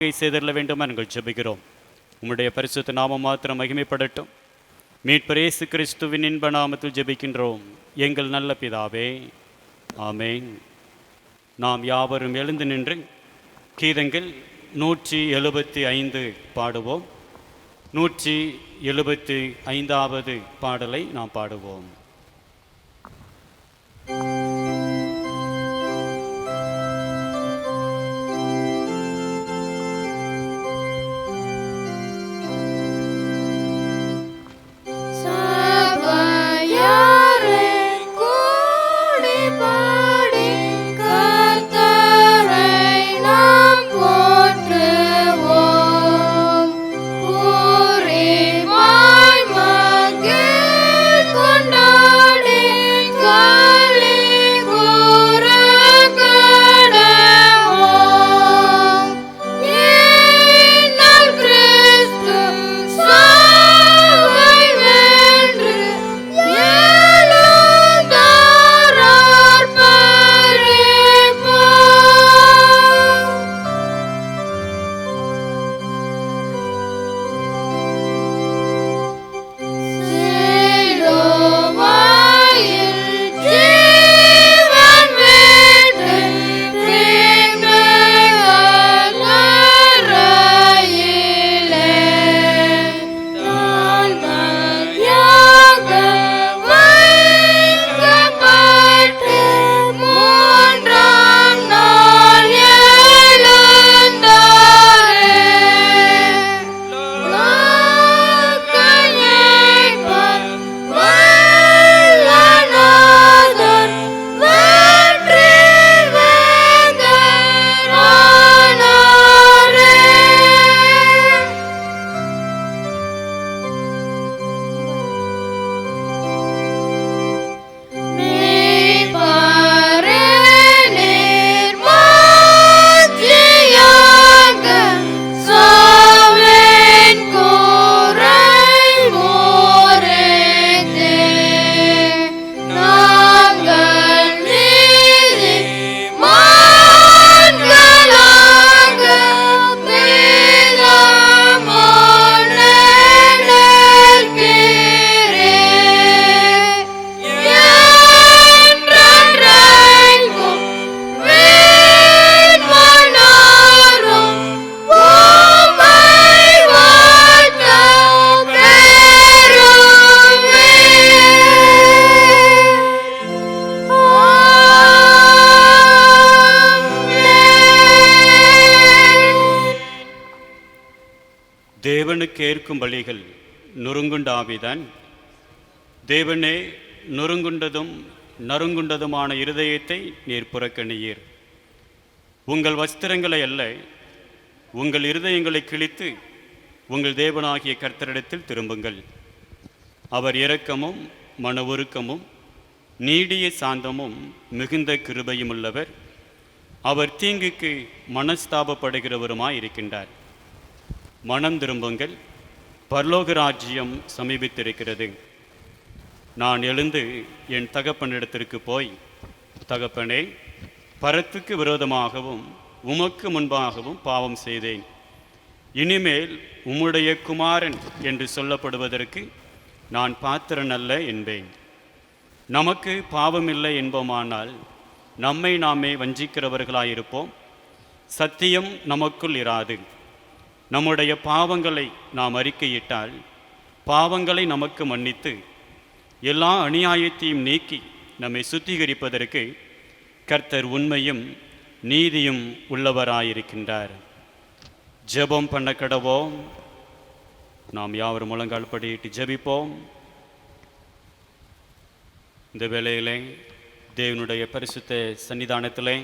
செய்திட வேண்டும் நாங்கள் ஜெபிக்கிறோம். உம்முடைய பரிசுத்த நாமம் மாத்திரம் மகிமைப்படட்டும். மீட்பர் இயேசு கிறிஸ்துவின் இன்ப நாமத்தில் ஜெபிக்கின்றோம் எங்கள் நல்ல பிதாவே, ஆமேன். நாம் யாவரும் எழுந்து நின்று கீதங்கள் 175 பாடுவோம். 175வது பாடலை நாம் பாடுவோம். தேவனுக்கு ஏற்கும் பலிகள் நொறுங்குண்ட ஆவிதான். தேவனே, நொறுங்குண்டதும் நறுங்குண்டதுமான இருதயத்தை நீர் புறக்கணியீர். உங்கள் வஸ்திரங்களை அல்ல, உங்கள் இருதயங்களை கிழித்து உங்கள் தேவனாகிய கர்த்தரிடத்தில் திரும்புங்கள். அவர் இரக்கமும் மன உருக்கமும் நீடிய சாந்தமும் மிகுந்த கிருபையும் உள்ளவர். அவர் தீங்குக்கு மனஸ்தாபப்படுகிறவருமாய் இருக்கின்றார். மனம் திரும்புங்கள், பரலோக ராஜ்யம் சமீபித்திருக்கிறது. நான் எழுந்து என் தகப்பனிடத்திற்கு போய், தகப்பனே, பரத்துக்கு விரோதமாகவும் உமக்கு முன்பாகவும் பாவம் செய்தேன். இனிமேல் உம்முடைய குமாரன் என்று சொல்லப்படுவதற்கு நான் பாத்திரன் அல்ல என்பேன். நமக்கு பாவமில்லை என்போமானால் நம்மை நாமே வஞ்சிக்கிறவர்களாயிருப்போம். சத்தியம் நமக்குள் இராது. நம்முடைய பாவங்களை நாம் அறிக்கையிட்டால் பாவங்களை நமக்கு மன்னித்து எல்லா அநியாயத்தையும் நீக்கி நம்மை சுத்திகரிப்பதற்கு கர்த்தர் உண்மையும் நீதியும் உள்ளவராயிருக்கின்றார். ஜெபம் பண்ண கடவோம். நாம் யாவரும் முழங்கால் படியிட்டு ஜெபிப்போம். இந்த வேளையிலே தேவனுடைய பரிசுத்த சன்னிதானத்திலே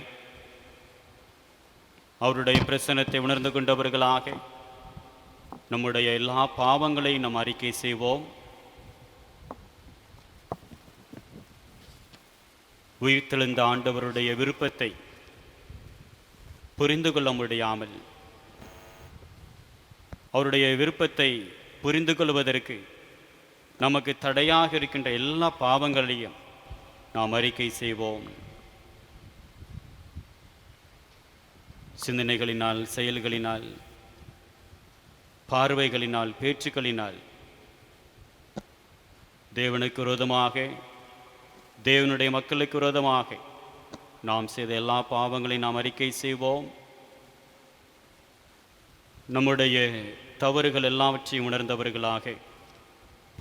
அவருடைய பிரசன்னத்தை உணர்ந்து கொண்டவர்களாக நம்முடைய எல்லா பாவங்களையும் நாம் அறிக்கை செய்வோம். உயிர்த்தெழுந்த ஆண்டவருடைய விருப்பத்தை புரிந்து கொள்ள முடியாமல், அவருடைய விருப்பத்தை புரிந்து கொள்வதற்கு நமக்கு தடையாக இருக்கின்ற எல்லா பாவங்களையும் நாம் அறிக்கை செய்வோம். சிந்தனைகளினால், செயல்களினால், பார்வைகளினால், பேச்சுக்களினால் தேவனுக்கு விரோதமாக, தேவனுடைய மக்களுக்கு விரோதமாக நாம் செய்த எல்லா பாவங்களையும் நாம் அறிக்கை செய்வோம். நம்முடைய தவறுகள் எல்லாவற்றையும் உணர்ந்தவர்களாக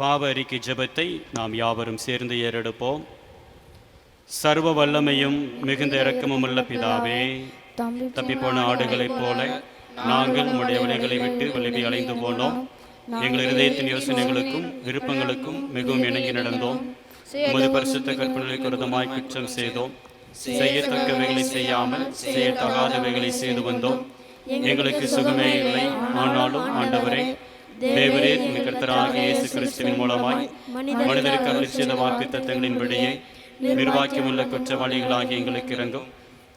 பாவ அறிக்கை ஜெபத்தை நாம் யாவரும் சேர்ந்து ஏறெடுப்போம். சர்வ வல்லமையும் மிகுந்த இரக்கமும் உள்ள பிதாவே, தப்பிப்போன ஆடுகளைப் போல நாங்கள் உம்முடைய வழிகளை விட்டு விலகி அலைந்து போனோம். எங்கள் இதயத்தின் யோசனைகளுக்கும் விருப்பங்களுக்கும் மிகவும் இணங்கி நடந்தோம். உமது பரிசுத்த கற்பனைகளுக்கு விரோதமாய் குற்றம் செய்தோம். செய்யத்தக்கவைகளை செய்யாமல் செய்யத்தகாதவைகளை செய்து வந்தோம். எங்களுக்கு சுகமே இல்லை. ஆனாலும் ஆண்டவரே, தேவரே கர்த்தராகிய இயேசு கிறிஸ்துவின் மூலமாய் மனிதருக்கு அருள் செய்த வாக்குத்தத்தங்களின்படியே நிர்வாக்கியமுள்ள குற்றவாளிகளாகி எங்களுக்கு இறங்கும்.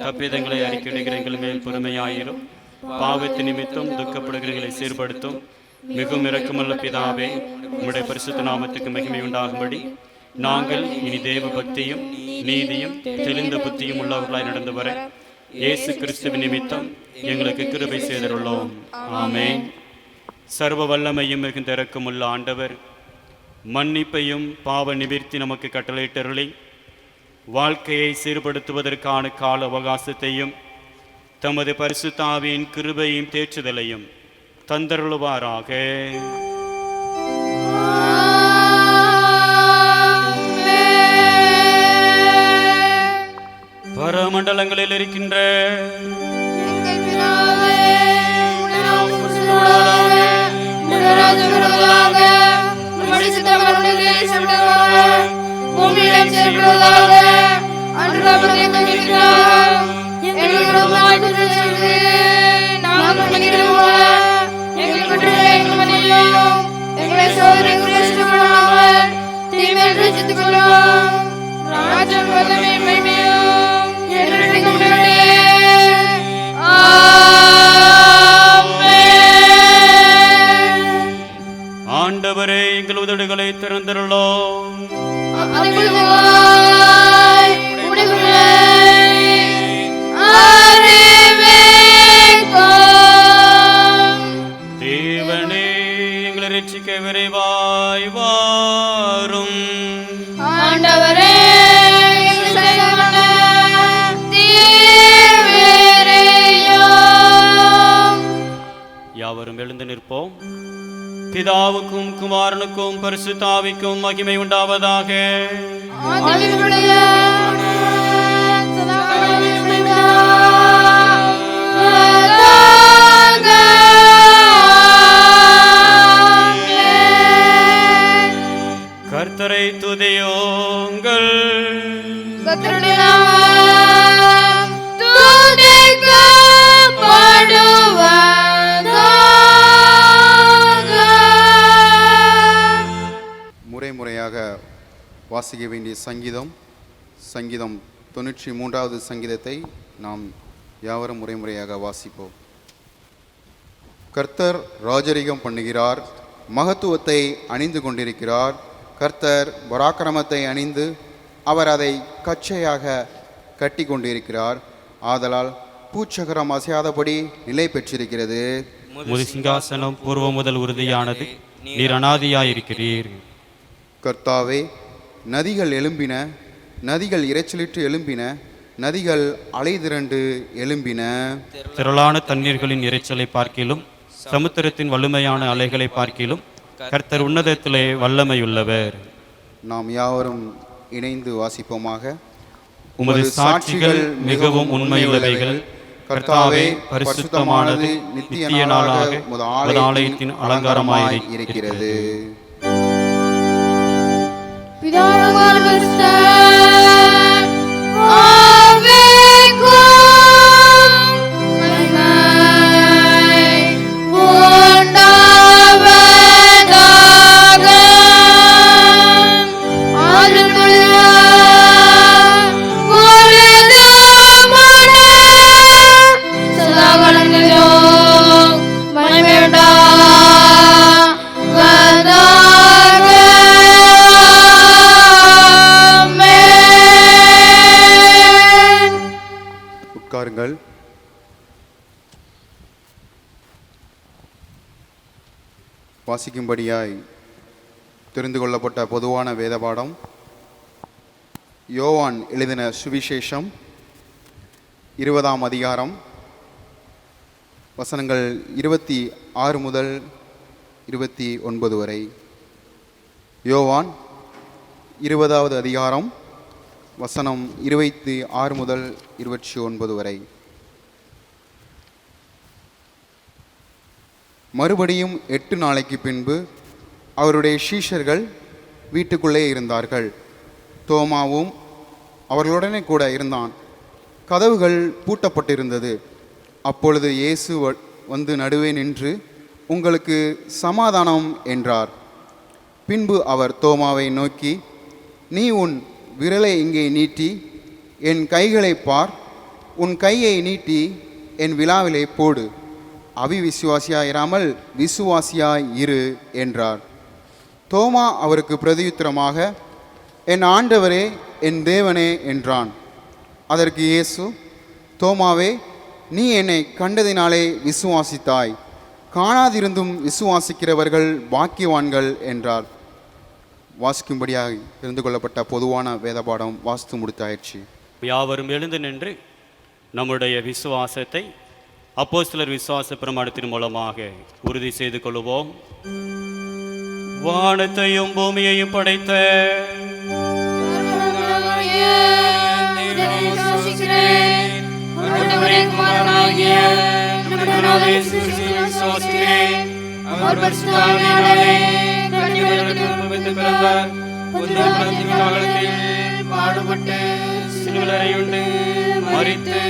தப்பிதங்களை அறிக்கையிடுகிற எங்கள் மேல் பொறுமையாயிரும். பாவத்து நிமித்தம் துக்கப்படுகிறவர்களை சீர்படுத்தும். மிகவும் இரக்கமுள்ள பிதாவே, உம்முடைய பரிசுத்த நாமத்துக்கு மகிமை உண்டாகும்படி நாங்கள் இனி தேவ பக்தியும் நீதியும் தெளிந்த புத்தியும் உள்ளவர்களாய் நடந்து வர இயேசு கிறிஸ்துவின் நிமித்தம் எங்களுக்கு கிருபை செய்துள்ளோம். ஆமென். சர்வ வல்லமையும் மிகுந்த இரக்கமுள்ள ஆண்டவர் மன்னிப்பையும் பாவ நிவர்த்தி நமக்கு கட்டளையிட்டருளி வாழ்க்கையை சீர்படுத்துவதற்கான கால அவகாசத்தையும் தமது பரிசுத்த ஆவியின் கிருபையும் தேற்றுதலையும் தந்தருளுவாராக. பரமண்டலங்களில் இருக்கின்ற ஆண்டவரே, எங்கள் உதடுகளை திறந்தருளோம். தேவனே, எங்களை ரட்சிக்க விரைவாய் வாரும். ஆண்டவரே, யாவரும் எழுந்து நிற்போம். பிதாவுக்கும் குமாரனுக்கும் பரிசுத்த ஆவிக்கும் மகிமை உண்டாவதாக. கர்த்தரை துதியுங்கள். முறையாக வாசிக்க வேண்டிய சங்கீதம் 93வது சங்கீதத்தை நாம் யாவரும் முறையாக வாசிப்போம். கர்த்தர் ராஜரிகம் பண்ணுகிறார், மகத்துவத்தை அணிந்து கொண்டிருக்கிறார். கர்த்தர் பராக்கிரமத்தை அணிந்து அவர் அதை கச்சையாக கட்டி கொண்டிருக்கிறார். ஆதலால் பூச்சகரம் அசையாதபடி நிலை பெற்றிருக்கிறது. உமது சிங்காசனம் பூர்வ முதல் உறுதியானது, நீர் அநாதியாயிருக்கிறீர். கர்த்தாவே, நதிகள் எழும்பின, நதிகள் இரைச்சலிட்டு எழும்பின, நதிகள் அலைதிரண்டு எழும்பின. திரளான தண்ணீர்களின் இரைச்சலை பார்க்கிலும் சமுத்திரத்தின் வலிமையான அலைகளை பார்க்கிலும் கர்த்தர் உன்னதத்திலே வல்லமையுள்ளவர். நாம் யாவரும் இணைந்து வாசிப்போமாக. உமது சாட்சிகள் மிகவும் உண்மையுள்ளவைகள். கர்த்தாவே, பரிசுத்தமானது நித்திய நாளாக உமது ஆலயத்தின் அலங்காரமாய் இருக்கிறது. Amen. வாசிக்கும்படியாய் தெரிந்து கொள்ளப்பட்ட பொதுவான வேத பாடம் யோவான் எழுதின சுவிசேஷம் 20ஆம் அதிகாரம் வசனங்கள் 26 முதல் 29 வரை. யோவான் 20வது அதிகாரம் வசனம் 26 முதல் 29 வரை. மறுபடியும் 8 நாளைக்கு பின்பு அவருடைய சீஷர்கள் வீட்டுக்குள்ளே இருந்தார்கள். தோமாவும் அவர்களுடனே கூட இருந்தான். கதவுகள் பூட்டப்பட்டிருந்தது. அப்பொழுது இயேசு வந்து நடுவே நின்று, உங்களுக்கு சமாதானம் என்றார். பின்பு அவர் தோமாவை நோக்கி, நீ உன் விரலை இங்கே நீட்டி என் கைகளை பார், உன் கையை நீட்டி என் விலாவிலே போடு, அவிவிசுவாசியாயிராமல் விசுவாசியாய் இரு என்றார். தோமா அவருக்கு பிரதியுத்தரமாக, என் ஆண்டவரே என் தேவனே என்றான். அதற்கு இயேசு, தோமாவே, நீ என்னை கண்டதினாலே விசுவாசித்தாய், காணாதிருந்தும் விசுவாசிக்கிறவர்கள் பாக்கியவான்கள் என்றார். வாசிக்கும்படியாக தெரிந்து கொள்ளப்பட்ட பொதுவான வேதபாடம் வாசித்து முடித்தாயிற்று. யாவரும் எழுந்து நின்று நம்முடைய விசுவாசத்தை அப்போஸ்தலர் விசுவாச பிரமாணத்தின் மூலமாக உறுதி செய்து கொள்வோம். வானத்தையும் பூமியையும் படைத்த பாடுபட்டு சிலுவையுண்டு மரித்து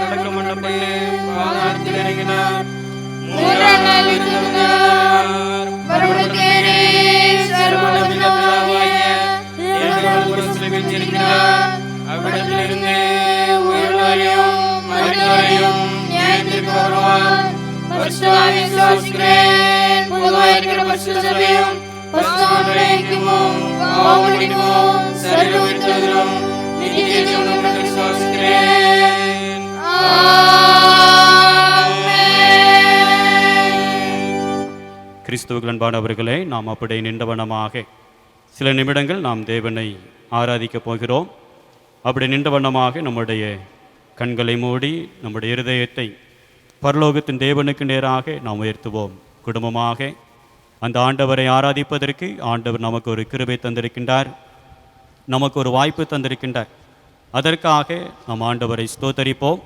அடக்கம் பண்ணப்பட்டு பாதாளத்தில் இறங்கினார். மூன்றாம் நாள் உயிர்த்தெழுந்தார். பரலோகத்திலே சர்வவல்லமையுள்ள தேவனுடைய சிலுவையில் இருக்கிறார். அவ்விடத்திலிருந்து உயிரோரையும் மரித்தோரையும் நியாயத்திற்கு வருவார். பரிசுத்த ஆவியை விசுவாசிக்கிறேன். பொதுவாக இருக்கிற பரிசுத்த சபையும் பரிசுத்த ஐக்கியமும் பாவமன்னிப்பும் சரீர உயிர்த்தெழுதலும் நித்திய ஜீவனும் விசுவாசிக்கிறேன். கிறிஸ்துவுக்கு அன்பானவர்களே, நாம் அப்படியே நின்றவண்ணமாக சில நிமிடங்கள் நாம் தேவனை ஆராதிக்கப் போகிறோம். அப்படி நின்றவண்ணமாக நம்முடைய கண்களை மூடி நம்முடைய இருதயத்தை பரலோகத்தின் தேவனுக்கு நேராக நாம் உயர்த்துவோம். குடும்பமாக அந்த ஆண்டவரை ஆராதிப்பதற்கு ஆண்டவர் நமக்கு ஒரு கிருபை தந்திருக்கின்றார், நமக்கு ஒரு வாய்ப்பு தந்திருக்கின்றார். அதற்காக நாம் ஆண்டவரை ஸ்தோத்தரிப்போம்.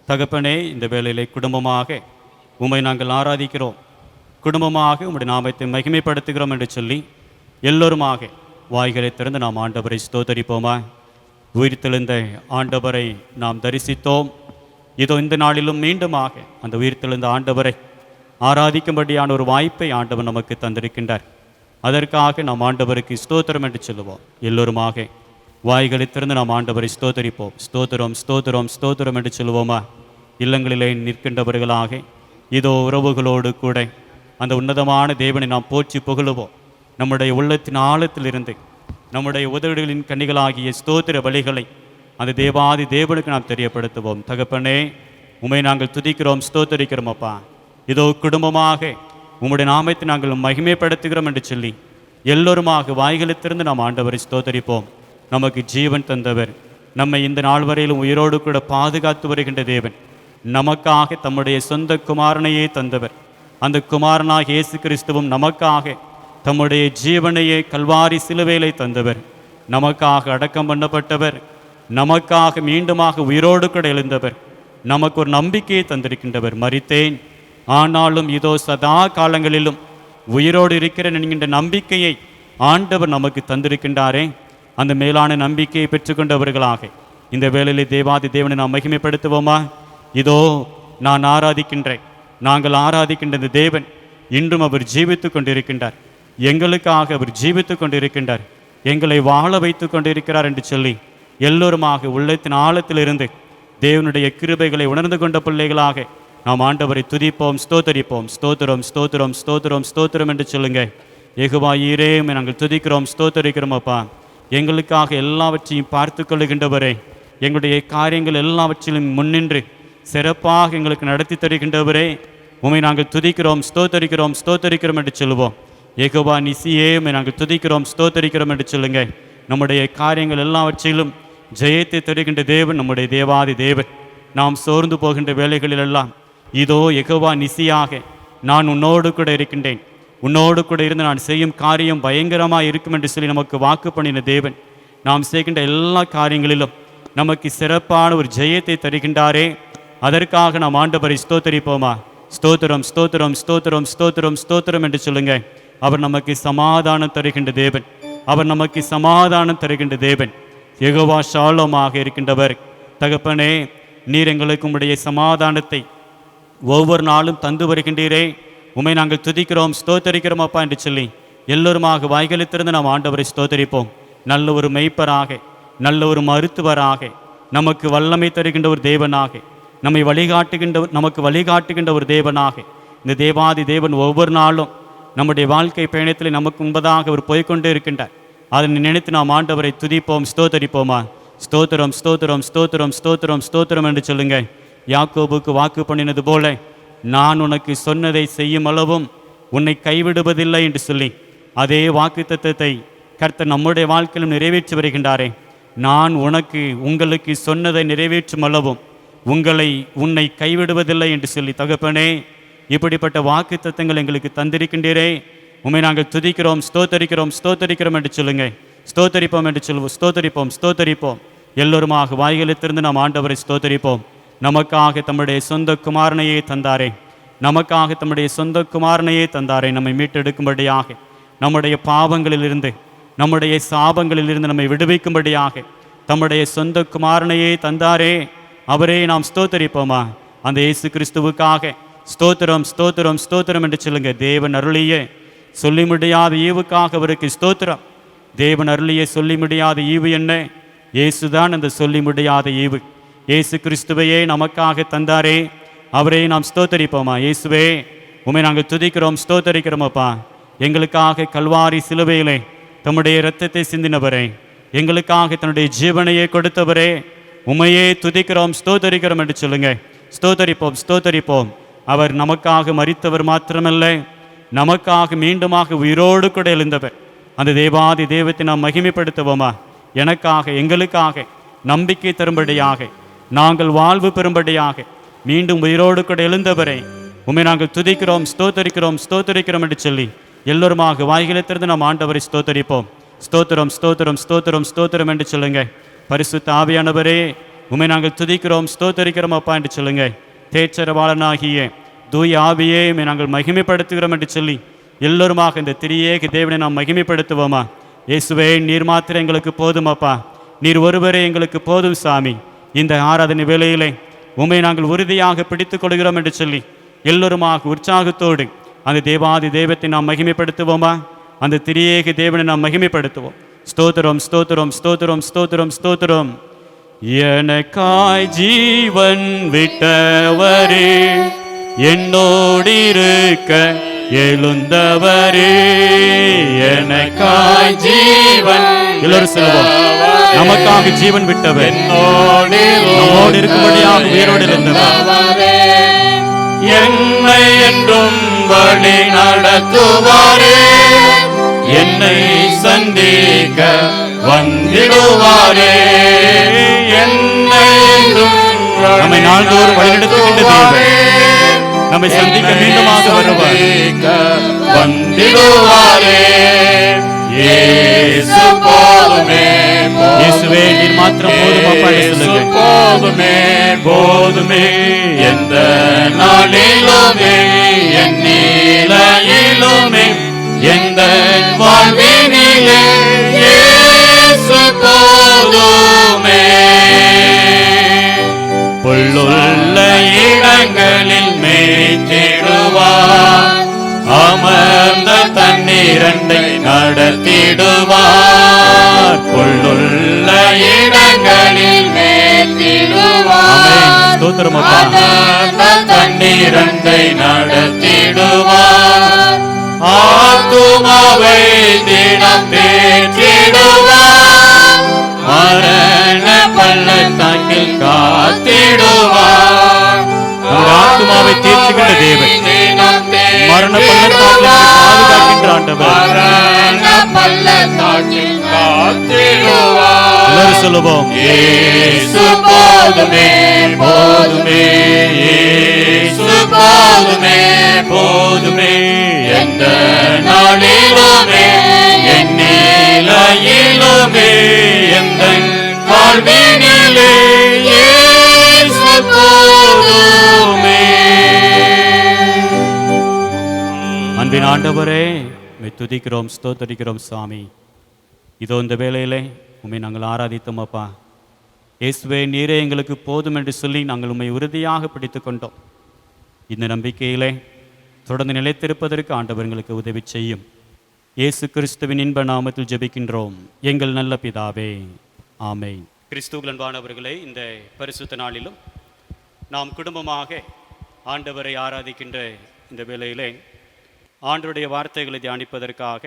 தகப்பனே, இந்த வேளையிலே குடும்பமாக உம்மை நாங்கள் ஆராதிக்கிறோம், குடும்பமாக உம்முடைய நாமத்தை மகிமைப்படுத்துகிறோம் என்று சொல்லி எல்லோருமாக வாய்களை திறந்து நாம் ஆண்டவரை ஸ்தோத்தரிப்போமா? உயிர்த்தெழுந்த ஆண்டவரை நாம் தரிசித்தோம். இதோ இந்த நாளிலும் மீண்டுமாக அந்த உயிர்த்தெழுந்த ஆண்டவரை ஆராதிக்கும்படியான ஒரு வாய்ப்பை ஆண்டவர் நமக்கு தந்திருக்கின்றார். அதற்காக நாம் ஆண்டவருக்கு ஸ்தோத்திரம் என்று சொல்லுவோம். எல்லோருமாக வாய்களை திறந்து நாம் ஆண்டவரை ஸ்தோத்தரிப்போம். ஸ்தோத்திரம் ஸ்தோத்திரம் ஸ்தோத்திரம் என்று சொல்லுவோமா? இல்லங்களிலே நிற்கின்றவர்களாக இதோ உறவுகளோடு கூட அந்த உன்னதமான தேவனை நாம் போற்றி புகழுவோம். நம்முடைய உள்ளத்தின் ஆழத்திலிருந்து நம்முடைய உதவிகளின் கன்னிகளாகிய ஸ்தோத்திர பலிகளை அந்த தேவாதி தேவனுக்கு நாம் தெரியப்படுத்துவோம். தகப்பனே, உம்மை நாங்கள் துதிக்கிறோம், ஸ்தோத்தரிக்கிறோம். அப்பா, இதோ குடும்பமாக உம்முடைய நாமத்தை நாங்கள் மகிமைப்படுத்துகிறோம் என்று சொல்லி எல்லோருமாக வாய்களுத்திருந்து நாம் ஆண்டவரை ஸ்தோத்தரிப்போம். நமக்கு ஜீவன் தந்தவர், நம்மை இந்த நாள் வரையிலும் உயிரோடு கூட பாதுகாத்து வருகின்ற தேவன், நமக்காக தம்முடைய சொந்த குமாரனையே தந்தவர். அந்த குமாரனாக இயேசு கிறிஸ்துவும் நமக்காக தம்முடைய ஜீவனையே கல்வாரி சிலுவையிலே தந்தவர், நமக்காக அடக்கம் பண்ணப்பட்டவர், நமக்காக மீண்டுமாக உயிரோடு கூட எழுந்தவர், நமக்கு ஒரு நம்பிக்கையை தந்திருக்கின்றவர். மரித்தேன், ஆனாலும் இதோ சதா காலங்களிலும் உயிரோடு இருக்கிறேன் என்கின்ற நம்பிக்கையை ஆண்டவர் நமக்கு தந்திருக்கின்றாரே. அந்த மேலான நம்பிக்கையை பெற்றுக்கொண்டவர்களாக இந்த வேளையிலே தேவாதி தேவனை நாம் மகிமைப்படுத்துவோமா? இதோ நான் ஆராதிக்கின்றேன், நாங்கள் ஆராதிக்கின்ற இந்த தேவன் இன்றும் அவர் ஜீவித்து கொண்டிருக்கின்றார். எங்களுக்காக அவர் ஜீவித்து கொண்டிருக்கின்றார், எங்களை வாழ வைத்து கொண்டிருக்கிறார் என்று சொல்லி எல்லோருமாக உள்ளத்தின் ஆழத்திலிருந்து தேவனுடைய கிருபைகளை உணர்ந்து கொண்ட பிள்ளைகளாக நாம் ஆண்டவரை துதிப்போம், ஸ்தோத்தரிப்போம். ஸ்தோத்திரம் ஸ்தோத்திரம் ஸ்தோத்திரம் ஸ்தோத்திரம் என்று சொல்லுங்க. யெகோவா ஈரே, நாங்கள் துதிக்கிறோம், ஸ்தோத்தரிக்கிறோம். அப்பா, எங்களுக்காக எல்லாவற்றையும் பார்த்து கொள்ளுகின்றவரே, எங்களுடைய காரியங்கள் எல்லாவற்றிலும் முன்னின்று சிறப்பாக எங்களுக்கு நடத்தி தருகின்றவரே, உம்மை நாங்கள் துதிக்கிறோம், ஸ்தோத்தரிக்கிறோம், ஸ்தோத்தரிக்கிறோம் என்று சொல்லுவோம். யெகோவா நிசியே, உம்மை நாங்கள் துதிக்கிறோம், ஸ்தோத்தரிக்கிறோம் என்று சொல்லுங்க. நம்முடைய காரியங்கள் எல்லாவற்றிலும் ஜெயத்தை தருகின்ற தேவன் நம்முடைய தேவாதி தேவன். நாம் சோர்ந்து போகின்ற வேலைகளிலெல்லாம் இதோ யெகோவா நிசியாக நான் உன்னோடு கூட இருக்கின்றேன், உன்னோடு கூட இருந்து நான் செய்யும் காரியம் பயங்கரமாக இருக்கும் என்று சொல்லி நமக்கு வாக்கு பண்ணின தேவன் நாம் செய்கின்ற எல்லா காரியங்களிலும் நமக்கு சிறப்பான ஒரு ஜெயத்தை தருகின்றாரே. அதற்காக நாம் ஆண்டவரை ஸ்தோத்தரிப்போமா? ஸ்தோத்திரம், ஸ்தோத்திரம், ஸ்தோத்திரம், ஸ்தோத்திரம், ஸ்தோத்திரம் என்று சொல்லுங்க. அவர் நமக்கு சமாதானம் தருகின்ற தேவன், அவர் நமக்கு சமாதானம் தருகின்ற தேவன். யெகோவா ஷாலோமாக இருக்கின்றவர். தகப்பனே, நீர் எங்களுக்கு உம்முடைய சமாதானத்தை ஒவ்வொரு நாளும் தந்து வருகின்றீரே. உம்மை நாங்கள் துதிக்கிறோம், ஸ்தோத்தரிக்கிறோம் அப்பா என்று சொல்லி எல்லோருமாக வாய்களித்திருந்து நாம் ஆண்டவரை ஸ்தோத்தரிப்போம். நல்ல ஒரு மெய்ப்பராக, நல்ல ஒரு மருத்துவராக, நமக்கு வல்லமை தருகின்ற ஒரு தேவனாக, நமக்கு வழிகாட்டுகின்ற ஒரு தேவனாக இந்த தேவாதி தேவன் ஒவ்வொரு நாளும் நம்முடைய வாழ்க்கை பயணத்தில் நமக்கு முன்பதாக அவர் போய்கொண்டே இருக்கின்றார். அதனை நினைத்து நாம் ஆண்டவரை துதிப்போம், ஸ்தோத்தரிப்போமா? ஸ்தோத்திரம், ஸ்தோத்திரம், ஸ்தோத்திரம், ஸ்தோத்திரம், ஸ்தோத்திரம் என்று சொல்லுங்க. யாக்கோபுக்கு வாக்கு பண்ணினது போல நான் உனக்கு சொன்னதை செய்யும் அளவும் உன்னை கைவிடுவதில்லை என்று சொல்லி அதே வாக்கு தத்தத்தை கர்த்தர் நம்முடைய வாழ்க்கையிலும் நிறைவேற்றி வருகின்றாரே. நான் உங்களுக்கு சொன்னதை நிறைவேற்றும் அளவும் உன்னை கைவிடுவதில்லை என்று சொல்லி தகப்பனே, இப்படிப்பட்ட வாக்கு தத்தங்கள் எங்களுக்கு தந்திருக்கின்றீரே. உம்மை நாங்கள் துதிக்கிறோம், ஸ்தோத்தரிக்கிறோம், ஸ்தோத்தரிக்கிறோம் என்று சொல்லுங்க. ஸ்தோத்தரிப்போம் என்று சொல்லுவோம். ஸ்தோத்தரிப்போம், ஸ்தோத்தரிப்போம். எல்லோருமாக வாய்களிலிருந்து நாம் ஆண்டவரை ஸ்தோத்தரிப்போம். நமக்காக தம்முடைய சொந்த குமாரனையே தந்தாரே, நமக்காக தம்முடைய சொந்த குமாரனையே தந்தாரே, நம்மை மீட்டெடுக்கும்படியாக, நம்முடைய பாவங்களிலிருந்து, நம்முடைய சாபங்களிலிருந்து நம்மை விடுவிக்கும்படியாக தம்முடைய சொந்த குமாரனையே தந்தாரே. அவரே நாம் ஸ்தோத்தரிப்போமா? அந்த இயேசு கிறிஸ்துவுக்காக ஸ்தோத்திரம், ஸ்தோத்திரம், ஸ்தோத்திரம் என்று சொல்லுங்க. தேவன் அருளிய சொல்லி முடியாத ஈவுக்காக அவருக்கு ஸ்தோத்திரம். தேவன் அருளிய சொல்லி முடியாத ஈவு என்ன? இயேசுதான் அந்த சொல்லி முடியாத ஈவு. இயேசு கிறிஸ்துவையே நமக்காக தந்தாரே, அவரே நாம் ஸ்தோத்தரிப்போமா? இயேசுவே, உம்மை நாங்கள் துதிக்கிறோம், ஸ்தோத்தரிக்கிறோமப்பா. எங்களுக்காக கல்வாரி சிலுவையிலே தம்முடைய இரத்தத்தை சிந்தினவரே, எங்களுக்காக தன்னுடைய ஜீவனையே கொடுத்தவரே, உம்மையே துதிக்கிறோம், ஸ்தோத்தரிக்கிறோம் என்று சொல்லுங்க. ஸ்தோத்தரிப்போம், ஸ்தோத்தரிப்போம். அவர் நமக்காக மரித்தவர் மாத்திரமல்ல, நமக்காக மீண்டுமாக உயிரோடு கூட எழுந்தவர். அந்த தேவாதி தெய்வத்தை நாம் மகிமைப்படுத்துவோமா? எனக்காக, எங்களுக்காக நம்பிக்கை தரும்படியாக, நாங்கள் வாழ்வு பெறும்படியாக மீண்டும் உயிரோடு கூட எழுந்தவரை உம்மை நாங்கள் துதிக்கிறோம், ஸ்தோத்தரிக்கிறோம், ஸ்தோத்தரிக்கிறோம் என்று சொல்லி எல்லோருமாக வாய்களிலிருந்து நாம் ஆண்டவரை ஸ்தோத்தரிப்போம். ஸ்தோத்திரம், ஸ்தோத்திரம், ஸ்தோத்திரம், ஸ்தோத்திரம் என்று சொல்லுங்க. பரிசுத்த ஆவியானவரே, உம்மை நாங்கள் துதிக்கிறோம், ஸ்தோத்தரிக்கிறோம் அப்பா என்று சொல்லுங்க. தேச்சரவாளனாகிய தூய ஆவியே, உம்மை நாங்கள் மகிமைப்படுத்துகிறோம் என்று சொல்லி எல்லோருமாக இந்த திரியேக தேவனை நாம் மகிமைப்படுத்துவோமா? இயேசுவே, நீர் மாத்திரம் எங்களுக்கு போதும் அப்பா, நீர் ஒருவரே எங்களுக்கு போதும் சாமி. இந்த ஆராதனை வேளையிலே உம்மை நாங்கள் உறுதியாக பிடித்துக் கொள்கிறோம் என்று சொல்லி எல்லோருமாக உற்சாகத்தோடு அந்த தேவாதி தெய்வத்தை நாம் மகிமைப்படுத்துவோமா? அந்த திரியேக தேவனை நாம் மகிமைப்படுத்துவோம். ஸ்தோத்திரம், ஸ்தோத்திரம், ஸ்தோத்திரம், ஸ்தோத்திரம், ஸ்தோத்திரம். எனக்காய் ஜீவன் விட்டவரே, என்னோடிருக்க எழுந்தவரே, எனக்காய் ஜீவன், எல்லோரும் சொல்லுவோம், நமக்காக ஜீவன் விட்டவர், நம்மோடு இருக்கும்படியாக உயிரோடு இருந்தவர், என்னை என்றும் வழி நடத்துவாரே, என்னை சந்திக்க வந்திடுவாரே, என்னை என்றும் நம்மை நாள்தோறும் வழிநடத்துகின்ற தேவன், நம்மை சந்திக்க மீண்டுமாக வருவார், வந்திடுவாரே. இயேசு போதுமே, இயேசுவே நீர் மாத்திரம் போதும் அப்பா என்று சொல்லுங்க. போதுமே, போதுமே, எந்த நாளிலுமே என் நிலையிலுமே எந்த வாழ்வினிலே இயேசு போதுமே. புல்லுள்ள இடங்களில் மேய்த்திடுவார், அமர்ந்த தண்ணீரண்டை நடத்திடுவார், புல்லுள்ள இடங்களில் மேய்த்திடுவார், தண்ணீரண்டை நடத்திடுவார், ஆத்துமாவை தினம் தேற்றிடுவார், மரண பள்ளத்தாக்கில் காத்திடுவார். ஆத்துமாவை தேற்றுகின்ற தேவன், மரண பள்ளத்தாக்கில் காத்திடுவார். எல்லாரும் சொல்லுவோம், இயேசு போதுமே போதுமே, இயேசு போதுமே போதுமே, எந்த நாளிலுமே என் நிலையிலுமே எந்தன் வாழ்வினிலே இயேசு போதுமே. அன்பின் ஆண்டவரே, உம்மை துதிக்கிறோம், ஸ்தோத்தரிக்கிறோம் சாமி. இதோ இந்த வேளையிலே உம்மை நாங்கள் ஆராதித்தோம் அப்பா. இயேசுவே, நீரே எங்களுக்கு போதும் என்று சொல்லி நாங்கள் உம்மை உறுதியாக பிடித்து கொண்டோம். இந்த நம்பிக்கையிலே தொடர்ந்து நிலைத்திருப்பதற்கு ஆண்டவர் எங்களுக்கு உதவி செய்யும். இயேசு கிறிஸ்துவின் இன்ப நாமத்தில் ஜெபிக்கின்றோம் எங்கள் நல்ல பிதாவே, ஆமென். கிறிஸ்துவுக்குள் அன்பானவர்களே, இந்த பரிசுத்த நாளிலும் நாம் குடும்பமாக ஆண்டவரை ஆராதிக்கின்ற இந்த வேளையிலே ஆண்டவருடைய வார்த்தைகளை தியானிப்பதற்காக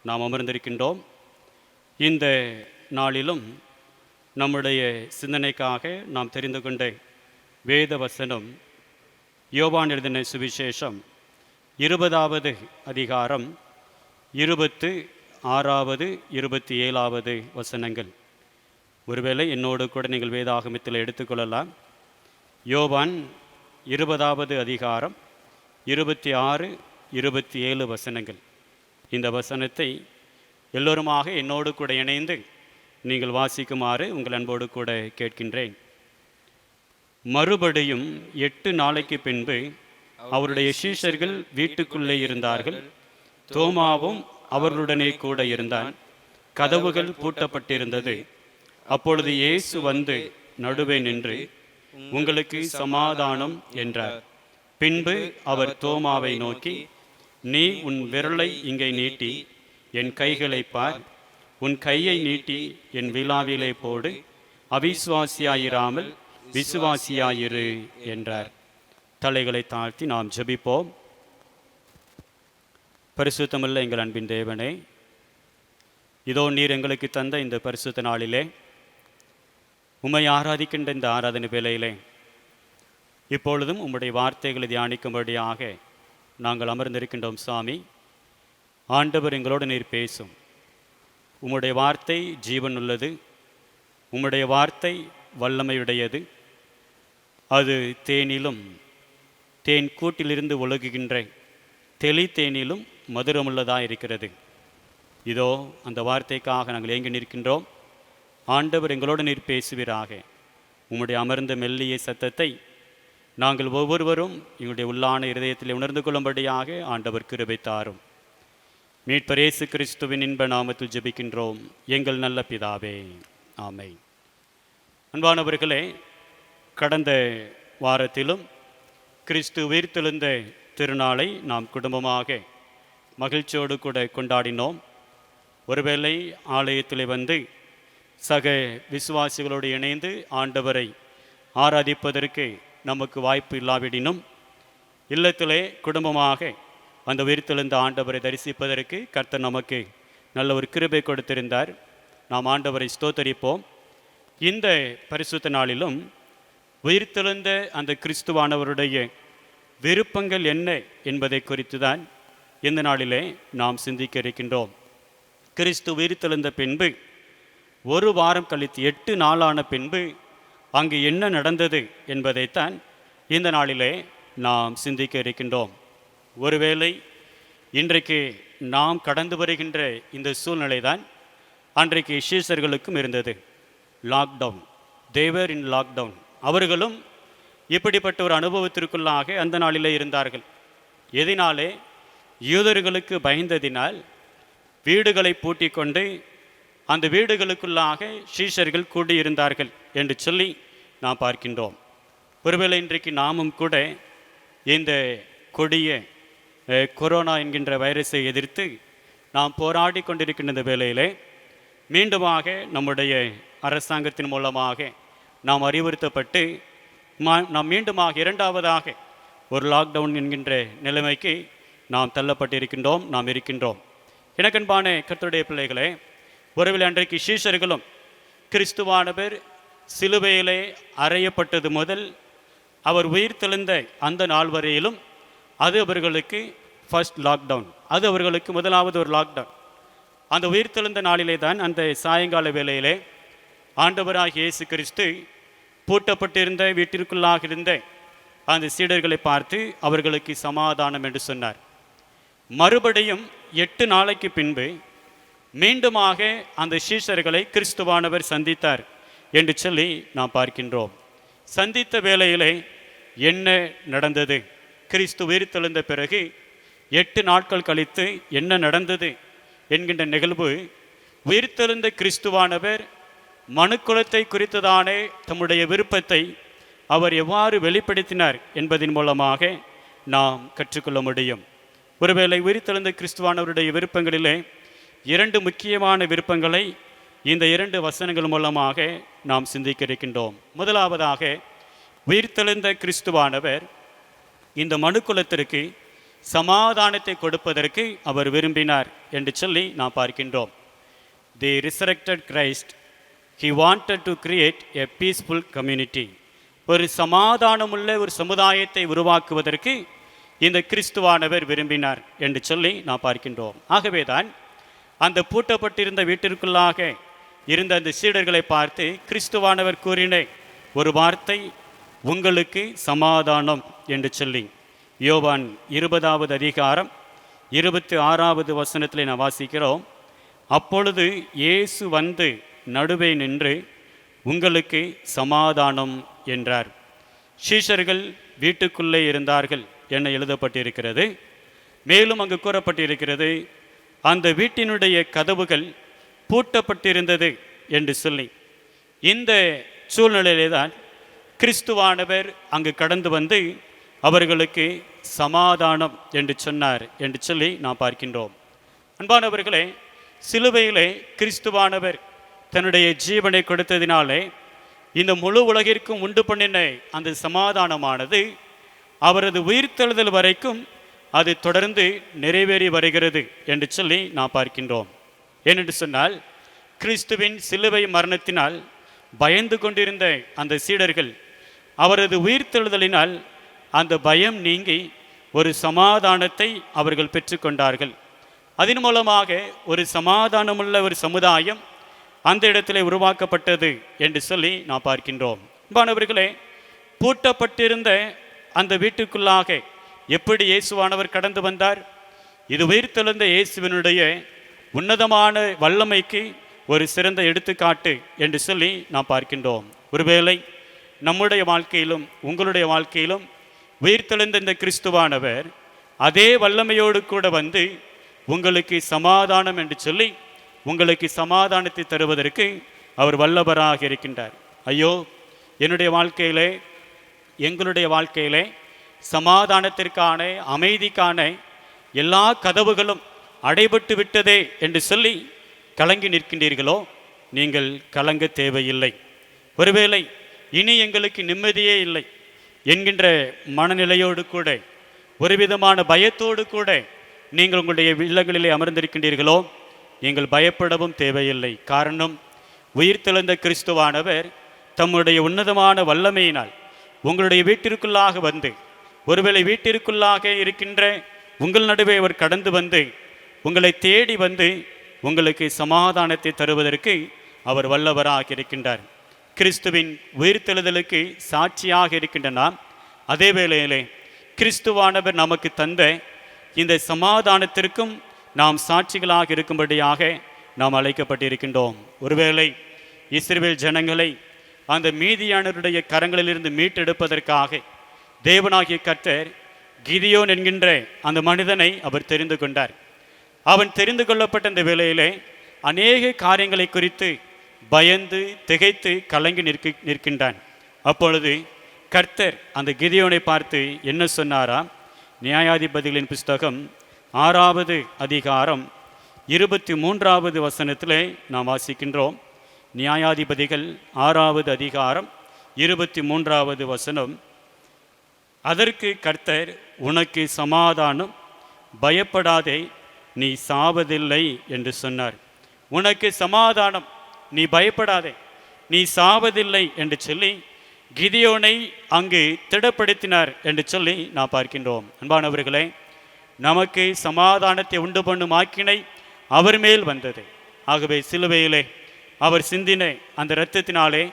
நாம் அமர்ந்திருக்கின்றோம். இந்த நாளிலும் நம்முடைய சிந்தனைக்காக நாம் தெரிந்து கொண்ட வேத வசனம் யோவான் எழுதின சுவிசேஷம் 20வது அதிகாரம் 26, 27 வசனங்கள். ஒருவேளை என்னோடு கூட நீங்கள் வேதாகமத்தில் எடுத்துக்கொள்ளலாம். யோவான் 20வது அதிகாரம் 26, 27 வசனங்கள். இந்த வசனத்தை எல்லோருமாக என்னோடு கூட இணைந்து நீங்கள் வாசிக்குமாறு உங்கள் அன்போடு கூட கேட்கின்றேன். மறுபடியும் 8 நாளைக்கு பின்பு அவருடைய சீஷர்கள் வீட்டுக்குள்ளே இருந்தார்கள். தோமாவும் அவர்களுடனே கூட இருந்தான். கதவுகள் பூட்டப்பட்டிருந்தது. அப்பொழுது இயேசு வந்து நடுவே நின்று, உங்களுக்கு சமாதானம் என்றார். பின்பு அவர் தோமாவை நோக்கி, நீ உன் விரலை இங்கே நீட்டி என் கைகளை பார், உன் கையை நீட்டி என் விலாவிலே போடு, அவிசுவாசியாயிராமல் விசுவாசியாயிரு என்றார். தலைகளை தாழ்த்தி நாம் ஜெபிப்போம். பரிசுத்தமுள்ள எங்கள் அன்பின் தேவனே, இதோ நீர் எங்களுக்கு தந்த இந்த பரிசுத்த நாளிலே உம்மை ஆராதிக்கின்ற இந்த ஆராதனை வேளையிலே இப்பொழுதும் உம்முடைய வார்த்தைகளை தியானிக்கும்படியாக நாங்கள் அமர்ந்திருக்கின்றோம் சாமி. ஆண்டவர் எங்களோடு நீர் பேசும். உம்முடைய வார்த்தை ஜீவன் உள்ளது. உம்முடைய வார்த்தை வல்லமையுடையது. அது தேனிலும் தேன் கூட்டிலிருந்து ஒழுகுகின்ற தெளி தேனிலும் மதுரமுள்ளதாக இருக்கிறது. இதோ அந்த வார்த்தைக்காக நாங்கள் ஏங்கி நிற்கின்றோம். ஆண்டவர் எங்களோடு நீர் பேசுவீராக. உம்முடைய அமர்ந்த மெல்லிய சத்தத்தை நாங்கள் ஒவ்வொருவரும் எங்களுடைய உள்ளான இருதயத்தில் உணர்ந்து கொள்ளும்படியாக ஆண்டவர் கிருபை தாரும். மீட்பர் இயேசு கிறிஸ்துவின் இன்ப நாமத்தில் ஜெபிக்கின்றோம் எங்கள் நல்ல பிதாவே, ஆமென். அன்பானவர்களே, கடந்த வாரத்திலும் கிறிஸ்து உயிர்த்தெழுந்த திருநாளை நாம் குடும்பமாக மகிழ்ச்சியோடு கூட கொண்டாடினோம். ஒருவேளை ஆலயத்தில் வந்து சக விசுவாசிகளோடு இணைந்து ஆண்டவரை ஆராதிப்பதற்கு நமக்கு வாய்ப்பு இல்லாவிடினும், இல்லத்திலே குடும்பமாக அந்த உயிர்த்தெழுந்த ஆண்டவரை தரிசிப்பதற்கு கர்த்தர் நமக்கு நல்ல ஒரு கிருபை கொடுத்திருந்தார். நாம் ஆண்டவரை ஸ்தோத்தரிப்போம். இந்த பரிசுத்த நாளிலும் உயிர்த்தெழுந்த அந்த கிறிஸ்துவானவருடைய விருப்பங்கள் என்ன என்பதை குறித்து தான் இந்த நாளிலே நாம் சிந்திக்க இருக்கின்றோம். கிறிஸ்து உயிர்த்தெழுந்த பின்பு 1 வாரம் கழித்து 8 நாளான பின்பு அங்கு என்ன நடந்தது என்பதைத்தான் இந்த நாளிலே நாம் சிந்திக்க இருக்கின்றோம். ஒருவேளை இன்றைக்கு நாம் கடந்து வருகின்ற இந்த சூழ்நிலை தான் அன்றைக்கு சீஷர்களுக்கும் இருந்தது. லாக்டவுன், தேவர் இன் லாக்டவுன். அவர்களும் இப்படிப்பட்ட ஒரு அனுபவத்திற்குள்ளாக அந்த நாளிலே இருந்தார்கள். எதினாலே? யூதர்களுக்கு பயந்ததினால் வீடுகளை பூட்டி கொண்டு அந்த வீடுகளுக்குள்ளாக சீஷர்கள் கூடியிருந்தார்கள் என்று சொல்லி நாம் பார்க்கின்றோம். ஒருவேளை இன்றைக்கு நாமும் கூட இந்த கொடிய கொரோனா என்கின்ற வைரஸை எதிர்த்து நாம் போராடி கொண்டிருக்கின்ற இந்த வேளையிலே மீண்டுமாக நம்முடைய அரசாங்கத்தின் மூலமாக நாம் அறிவுறுத்தப்பட்டு நாம் மீண்டுமாக 2வதாக ஒரு லாக்டவுன் என்கின்ற நிலைமைக்கு நாம் தள்ளப்பட்டிருக்கின்றோம், நாம் இருக்கின்றோம். எனக்கன்பான கர்த்தருடைய பிள்ளைகளே, ஒருவேளை அன்றைக்கு சீஷர்களும் கிறிஸ்துவானவர் சிலுவையிலே அறையப்பட்டது முதல் அவர் உயிர் தெழுந்த அந்த நாள் வரையிலும் அது அவர்களுக்கு ஃபர்ஸ்ட் லாக்டவுன். அது அவர்களுக்கு முதலாவது ஒரு லாக்டவுன். அந்த உயிர்த்தெழுந்த நாளிலே தான், அந்த சாயங்கால வேளையிலே ஆண்டவராகிய இயேசு கிறிஸ்து பூட்டப்பட்டிருந்த வீட்டிற்குள்ளாக இருந்த அந்த சீடர்களை பார்த்து அவர்களுக்கு சமாதானம் என்று சொன்னார். மறுபடியும் 8 நாளைக்கு பின்பு மீண்டுமாக அந்த சீஷர்களை கிறிஸ்துவானவர் சந்தித்தார் என்று சொல்லி நாம் பார்க்கின்றோம். சந்தித்த வேளையிலே என்ன நடந்தது? கிறிஸ்து உயிர்த்தெழுந்த பிறகு 8 நாட்கள் கழித்து என்ன நடந்தது என்கின்ற நிகழ்வு, உயிர்த்தெழுந்த கிறிஸ்துவானவர் மனுக்குலத்தை குறித்ததானே தம்முடைய விருப்பத்தை அவர் எவ்வாறு வெளிப்படுத்தினார் என்பதன் மூலமாக நாம் கற்றுக்கொள்ள முடியும். ஒருவேளை உயிர்த்தெழுந்த கிறிஸ்துவானவருடைய விருப்பங்களிலே 2 முக்கியமான விருப்பங்களை இந்த 2 வசனங்கள் மூலமாக நாம் சிந்திக்க இருக்கின்றோம். முதலாவதாக, உயிர்த்தெழுந்த கிறிஸ்துவானவர் இந்த மனுக்குலத்திற்கு சமாதானத்தை கொடுப்பதற்கு அவர் விரும்பினார் என்று சொல்லி நாம் பார்க்கின்றோம். The resurrected Christ, he wanted to create a peaceful community. ஒரு சமாதானமுள்ள ஒரு சமுதாயத்தை உருவாக்குவதற்கு இந்த கிறிஸ்துவானவர் விரும்பினார் என்று சொல்லி நாம் பார்க்கின்றோம். ஆகவேதான் அந்த பூட்டப்பட்டிருந்த வீட்டிற்குள்ளாக இருந்த அந்த சீடர்களை பார்த்து கிறிஸ்துவானவர் கூறின ஒரு வார்த்தை, உங்களுக்கு சமாதானம் என்று சொல்லி. யோவான் 20வது அதிகாரம் 26வது வசனத்தில் நாம் வாசிக்கிறோம். அப்பொழுது இயேசு வந்து நடுவே நின்று உங்களுக்கு சமாதானம் என்றார். சீஷர்கள் வீட்டுக்குள்ளே இருந்தார்கள் என எழுதப்பட்டிருக்கிறது. மேலும் அங்கு கூறப்பட்டிருக்கிறது, அந்த வீட்டினுடைய கதவுகள் பூட்டப்பட்டிருந்தது என்று சொல்லி. இந்த சூழ்நிலையிலே தான் கிறிஸ்துவானவர் அங்கு கடந்து வந்து அவர்களுக்கு சமாதானம் என்று சொன்னார் என்று சொல்லி நாம் பார்க்கின்றோம். அன்பானவர்களே, சிலுவையிலே கிறிஸ்துவானவர் தன்னுடைய ஜீவனை கொடுத்ததினாலே இந்த முழு உலகிற்கும் உண்டு பண்ணின அந்த சமாதானமானது அவரது உயிர்த்தெழுதல் வரைக்கும் அது தொடர்ந்து நிறைவேறி வருகிறது என்று சொல்லி நாம் பார்க்கின்றோம். ஏனென்று சொன்னால், கிறிஸ்துவின் சிலுவை மரணத்தினால் பயந்து கொண்டிருந்த அந்த சீடர்கள் அவரது உயிர்த்தெழுதலினால் அந்த பயம் நீங்கி ஒரு சமாதானத்தை அவர்கள் பெற்றுக்கொண்டார்கள். அதன் மூலமாக ஒரு சமாதானமுள்ள ஒரு சமுதாயம் அந்த இடத்திலே உருவாக்கப்பட்டது என்று சொல்லி நாம் பார்க்கின்றோம். அன்பானவர்களே, பூட்டப்பட்டிருந்த அந்த வீட்டுக்குள்ளாக எப்படி இயேசுவானவர் கடந்து வந்தார்? இது உயிர்த்தெழுந்த இயேசுவினுடைய உன்னதமான வல்லமைக்கு ஒரு சிறந்த எடுத்துக்காட்டு என்று சொல்லி நாம் பார்க்கின்றோம். ஒருவேளை நம்முடைய வாழ்க்கையிலும் உங்களுடைய வாழ்க்கையிலும் உயிர்த்தெழுந்த இந்த கிறிஸ்துவானவர் அதே வல்லமையோடு கூட வந்து உங்களுக்கு சமாதானம் என்று சொல்லி உங்களுக்கு சமாதானத்தை தருவதற்கு அவர் வல்லவராக இருக்கின்றார். ஐயோ, என்னுடைய வாழ்க்கையிலே, எங்களுடைய வாழ்க்கையிலே சமாதானத்திற்கான, அமைதிக்கான எல்லா கதவுகளும் அடைபட்டு விட்டதே என்று சொல்லி கலங்கி நிற்கின்றீர்களோ? நீங்கள் கலங்க தேவையில்லை. ஒருவேளை இனி எங்களுக்கு நிம்மதியே இல்லை என்கின்ற மனநிலையோடு கூட, ஒரு விதமான பயத்தோடு கூட நீங்கள் உங்களுடைய இல்லங்களிலே அமர்ந்திருக்கின்றீர்களோ? நீங்கள் பயப்படவும் தேவையில்லை. காரணம், உயிர்த்தெழுந்த கிறிஸ்துவானவர் தம்முடைய உன்னதமான வல்லமையினால் உங்களுடைய வீட்டிற்குள்ளாக வந்து, ஒருவேளை வீட்டிற்குள்ளாக இருக்கின்ற உங்கள் நடுவே அவர் கடந்து வந்து உங்களை தேடி வந்து உங்களுக்கு சமாதானத்தை தருவதற்கு அவர் வல்லவராக இருக்கின்றார். கிறிஸ்துவின் உயிர்த்தெழுதலுக்கு சாட்சியாக இருக்கின்ற நாம் அதே வேளையிலே கிறிஸ்துவானவர் நமக்கு தந்த இந்த சமாதானத்திற்கும் நாம் சாட்சிகளாக இருக்கும்படியாக நாம் அழைக்கப்பட்டிருக்கின்றோம். ஒருவேளை இஸ்ரவேல் ஜனங்களை அந்த மீதியானவருடைய கரங்களிலிருந்து மீட்டெடுப்பதற்காக தேவனாகிய கர்த்தர் கிதியோன் என்கின்ற அந்த மனிதனை அவர் தெரிந்து கொண்டார். அவன் தெரிந்து கொள்ளப்பட்ட அந்த வேளையிலே அநேக காரியங்களை குறித்து பயந்து திகைத்து கலங்கி நிற்கின்றான். அப்பொழுது கர்த்தர் அந்த கிதியோனை பார்த்து என்ன சொன்னாராம்? நியாயாதிபதிகளின் புஸ்தகம் 6வது அதிகாரம் 23வது வசனத்திலே நாம் வாசிக்கின்றோம். நியாயாதிபதிகள் 6வது அதிகாரம் 23வது வசனம். அதற்கு கர்த்தர், உனக்கு சமாதானம், பயப்படாதே, நீ சாவதில்லை என்று சொன்னார். உனக்கு சமாதானம், நீ பயப்படாதே, நீ சாவதில்லை என்று சொல்லி கிதியோனை அங்கு திடப்படுத்தினார் என்று சொல்லி நாம் பார்க்கின்றோம். அன்பானவர்களே, நமக்கு சமாதானத்தை உண்டு பண்ணும் ஆக்கினை அவர் மேல் வந்தது. ஆகவே சிலுவையிலே அவர் சிந்தின அந்த இரத்தத்தினாலே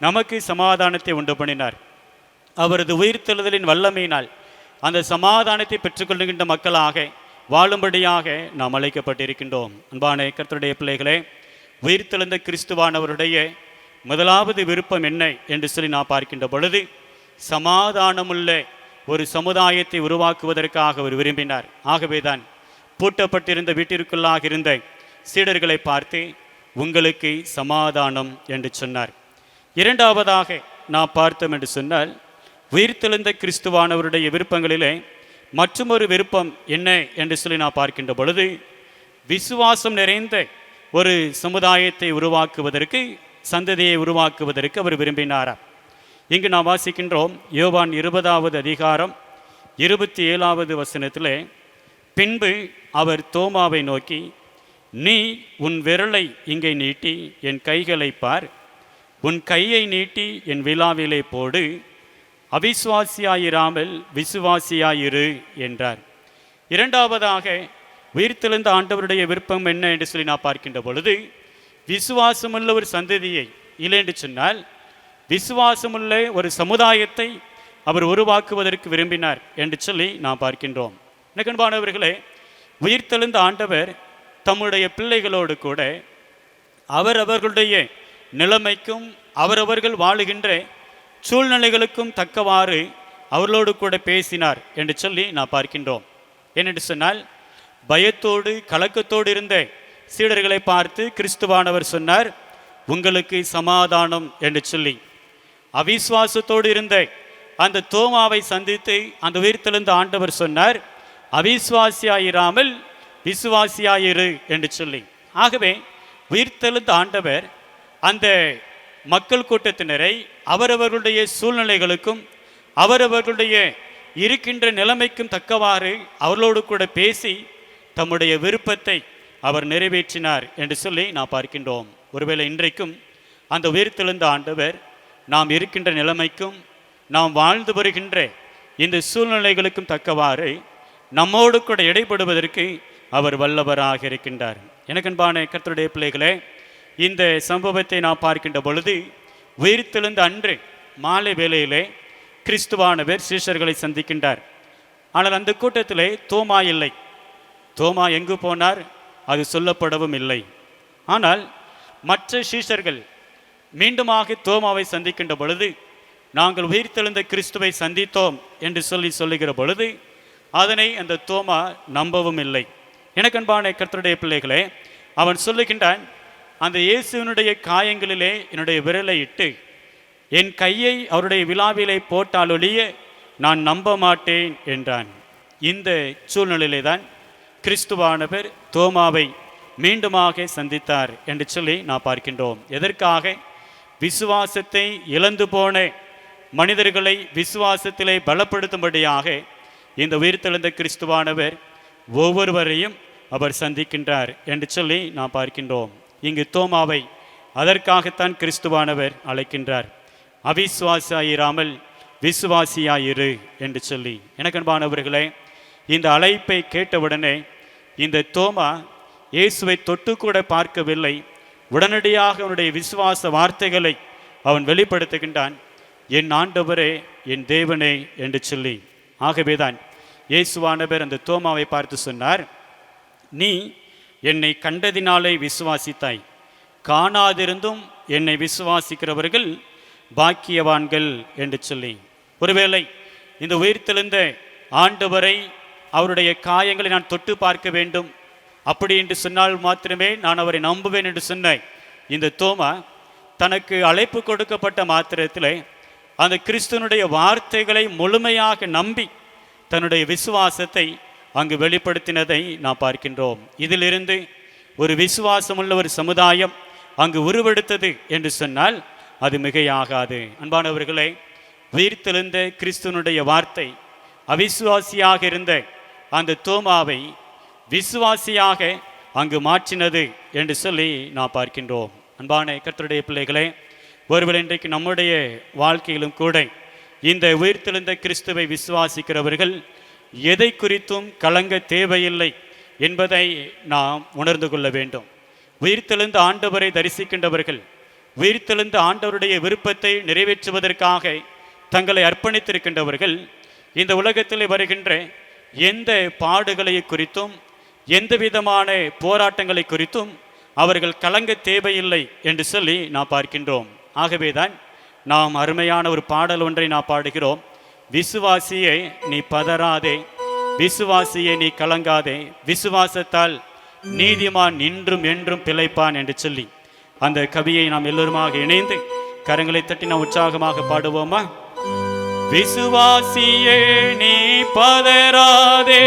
நமக்கு சமாதானத்தை உண்டு பண்ணினார். அவரது உயிர்த்தெழுதலின் வல்லமையினால் அந்த சமாதானத்தை பெற்றுக்கொள்கின்ற மக்களாக வாழும்படியாக நாம் அழைக்கப்பட்டிருக்கின்றோம். அன்பான கர்த்தருடைய பிள்ளைகளே, உயிர்த்தெழுந்த கிறிஸ்துவானவருடைய முதலாவது விருப்பம் என்ன என்று சொல்லி நாம் பார்க்கின்ற பொழுது, சமாதானமுள்ள ஒரு சமுதாயத்தை உருவாக்குவதற்காக அவர் விரும்பினார். ஆகவேதான் பூட்டப்பட்டிருந்த வீட்டிற்குள்ளாக இருந்த சீடர்களை பார்த்து உங்களுக்கு சமாதானம் என்று சொன்னார். இரண்டாவதாக நாம் பார்த்தோம் என்று சொன்னால், உயிர்த்தெழுந்த கிறிஸ்துவானவருடைய விருப்பங்களிலே மற்றொரு விருப்பம் என்ன என்று சொல்லி நான் பார்க்கின்ற பொழுது, விசுவாசம் நிறைந்த ஒரு சமுதாயத்தை உருவாக்குவதற்கு, சந்ததியை உருவாக்குவதற்கு அவர் விரும்பினாரா. இங்கு நாம் வாசிக்கின்றோம் யோவான் 20வது அதிகாரம் 27வது வசனத்திலே, பின்பு அவர் தோமாவை நோக்கி, நீ உன் விரலை இங்கே நீட்டி என் கைகளை பார், உன் கையை நீட்டி என் விலாவிலே போடு, அவிசுவாசியாயிராமல் விசுவாசியாயிரு என்றார். இரண்டாவதாக உயிர்த்தெழுந்த ஆண்டவருடைய விருப்பம் என்ன என்று சொல்லி நான் பார்க்கின்ற பொழுது, விசுவாசமுள்ள ஒரு சந்ததியை, இல்லை என்று சொன்னால் விசுவாசமுள்ள ஒரு சமுதாயத்தை அவர் உருவாக்குவதற்கு விரும்பினார் என்று சொல்லி நாம் பார்க்கின்றோம். அன்பானவர்களே, உயிர்த்தெழுந்த ஆண்டவர் தம்முடைய பிள்ளைகளோடு கூட அவரவர்களுடைய நிலைமைக்கும் அவரவர்கள் வாழுகின்ற சூழ்நிலைகளுக்கும் தக்கவாறு அவர்களோடு கூட பேசினார் என்று சொல்லி நான் பார்க்கின்றோம். ஏனென்று சொன்னால், பயத்தோடு கலக்கத்தோடு இருந்த சீடர்களை பார்த்து கிறிஸ்துவானவர் சொன்னார், உங்களுக்கு சமாதானம் என்று சொல்லி. அவிசுவாசத்தோடு இருந்த அந்த தோமாவை சந்தித்து அந்த உயிர்த்தெழுந்த ஆண்டவர் சொன்னார், அவிசுவாசியாயிராமல் விசுவாசியாயிரு என்று சொல்லி. ஆகவே உயிர்த்தெழுந்த ஆண்டவர் அந்த மக்கள் கூட்டத்தினரை அவரவர்களுடைய சூழ்நிலைகளுக்கும் அவரவர்களுடைய இருக்கின்ற நிலைமைக்கும் தக்கவாறு அவர்களோடு கூட பேசி தம்முடைய விருப்பத்தை அவர் நிறைவேற்றினார் என்று சொல்லி நாம் பார்க்கின்றோம். ஒருவேளை இன்றைக்கும் அந்த உயிர்த்தெழுந்த ஆண்டவர் நாம் இருக்கின்ற நிலைமைக்கும் நாம் வாழ்ந்து வருகின்ற இந்த சூழ்நிலைகளுக்கும் தக்கவாறு நம்மோடு கூட இடைப்படுவதற்கு அவர் வல்லவராக இருக்கின்றார். எனக்கன்பான கர்த்தருடைய பிள்ளைகளே, இந்த சம்பவத்தை நாம் பார்க்கின்ற பொழுது, உயிர்த்தெழுந்த அன்று மாலை வேளையிலே கிறிஸ்துவானவர் சீஷர்களை சந்திக்கின்றார். ஆனால் அந்த கூட்டத்திலே தோமா இல்லை. தோமா எங்கு போனார் அது சொல்லப்படவும் இல்லை. ஆனால் மற்ற சீஷர்கள் மீண்டுமாக தோமாவை சந்திக்கின்ற பொழுது, நாங்கள் உயிர்த்தெழுந்த கிறிஸ்துவை சந்தித்தோம் என்று சொல்லுகிற பொழுது அதனை அந்த தோமா நம்பவும் இல்லை. எனக்கன்பான கர்த்தருடைய பிள்ளைகளே, அவன் சொல்லுகின்றான், அந்த இயேசுவினுடைய காயங்களிலே என்னுடைய விரலை இட்டு என் கையை அவருடைய விலாவிலே போட்டாலொழிய நான் நம்ப மாட்டேன் என்றான். இந்த சூழ்நிலையிலே தான் கிறிஸ்துவானவர் தோமாவை மீண்டுமாக சந்தித்தார் என்று சொல்லி நான் பார்க்கின்றோம். எதற்காக? விசுவாசத்தை இழந்து போன மனிதர்களை விசுவாசத்திலே பலப்படுத்தும்படியாக இந்த உயிர்த்தெழுந்த கிறிஸ்துவானவர் ஒவ்வொருவரையும் அவர் சந்திக்கின்றார் என்று சொல்லி நாம் பார்க்கின்றோம். இங்கு தோமாவை அதற்காகத்தான் கிறிஸ்துவானவர் அழைக்கின்றார், அவிசுவாசியாயிராமல் விசுவாசியாயிரு என்று சொல்லி. எனக்கன்பானவர்களே, இந்த அழைப்பை கேட்டவுடனே இந்த தோமா இயேசுவை தொட்டு கூட பார்க்கவில்லை. உடனடியாக அவனுடைய விசுவாச வார்த்தைகளை அவன் வெளிப்படுத்துகின்றான், என் ஆண்டவரே என் தேவனே என்று சொல்லி. ஆகவேதான் இயேசுவானவர் அந்த தோமாவை பார்த்து சொன்னார், நீ என்னை கண்டதினாலே விசுவாசித்தாய், காணாதிருந்தும் என்னை விசுவாசிக்கிறவர்கள் பாக்கியவான்கள் என்று சொல்லி. ஒருவேளை இந்த உயிர்த்தெழுந்த ஆண்டவரை அவருடைய காயங்களை நான் தொட்டு பார்க்க வேண்டும், அப்படி என்று சொன்னால் மாத்திரமே நான் அவரை நம்புவேன் என்று சொன்ன இந்த தோமா தனக்கு அழைப்பு கொடுக்கப்பட்ட மாத்திரத்திலே அந்த கிறிஸ்துவனுடைய வார்த்தைகளை முழுமையாக நம்பி தன்னுடைய விசுவாசத்தை அங்கு வெளிப்படுத்தினதை நாம் பார்க்கின்றோம். இதிலிருந்து ஒரு விசுவாசமுள்ள ஒரு சமுதாயம் அங்கு உருவெடுத்தது என்று சொன்னால் அது மிகையாகாது. அன்பானவர்களே, உயிர்த்தெழுந்த கிறிஸ்துவனுடைய வார்த்தை அவிசுவாசியாக இருந்த அந்த தோமாவை விசுவாசியாக அங்கு மாற்றினது என்று சொல்லி நாம் பார்க்கின்றோம். அன்பான கர்த்தருடைய பிள்ளைகளே, ஒருவேளை இன்றைக்கு நம்முடைய வாழ்க்கையிலும் கூட இந்த உயிர்த்தெழுந்த கிறிஸ்துவை விசுவாசிக்கிறவர்கள் எதை குறித்தும் கலங்க தேவையில்லை என்பதை நாம் உணர்ந்து கொள்ள வேண்டும். உயிர்த்தெழுந்த ஆண்டவரை தரிசிக்கின்றவர்கள், உயிர்த்தெழுந்த ஆண்டவருடைய விருப்பத்தை நிறைவேற்றுவதற்காக தங்களை அர்ப்பணித்திருக்கின்றவர்கள் இந்த உலகத்தில் வருகின்ற எந்த பாடுகளை குறித்தும் எந்த விதமான போராட்டங்களை குறித்தும் அவர்கள் கலங்க தேவையில்லை என்று சொல்லி நாம் பார்க்கின்றோம். ஆகவேதான் நாம் அருமையான ஒரு பாடல் ஒன்றை நாம் பாடுகிறோம். விசுவாசியே நீ பதறாதே, விசுவாசியே நீ கலங்காதே, விசுவாசத்தால் நீதிமான் இன்றும் என்றும் பிழைப்பான் என்று சொல்லி அந்த கவியை நாம் எல்லோருமாக இணைந்து கரங்களை தட்டி நாம் உற்சாகமாக பாடுவோமா? விசுவாசியே நீ பதறாதே,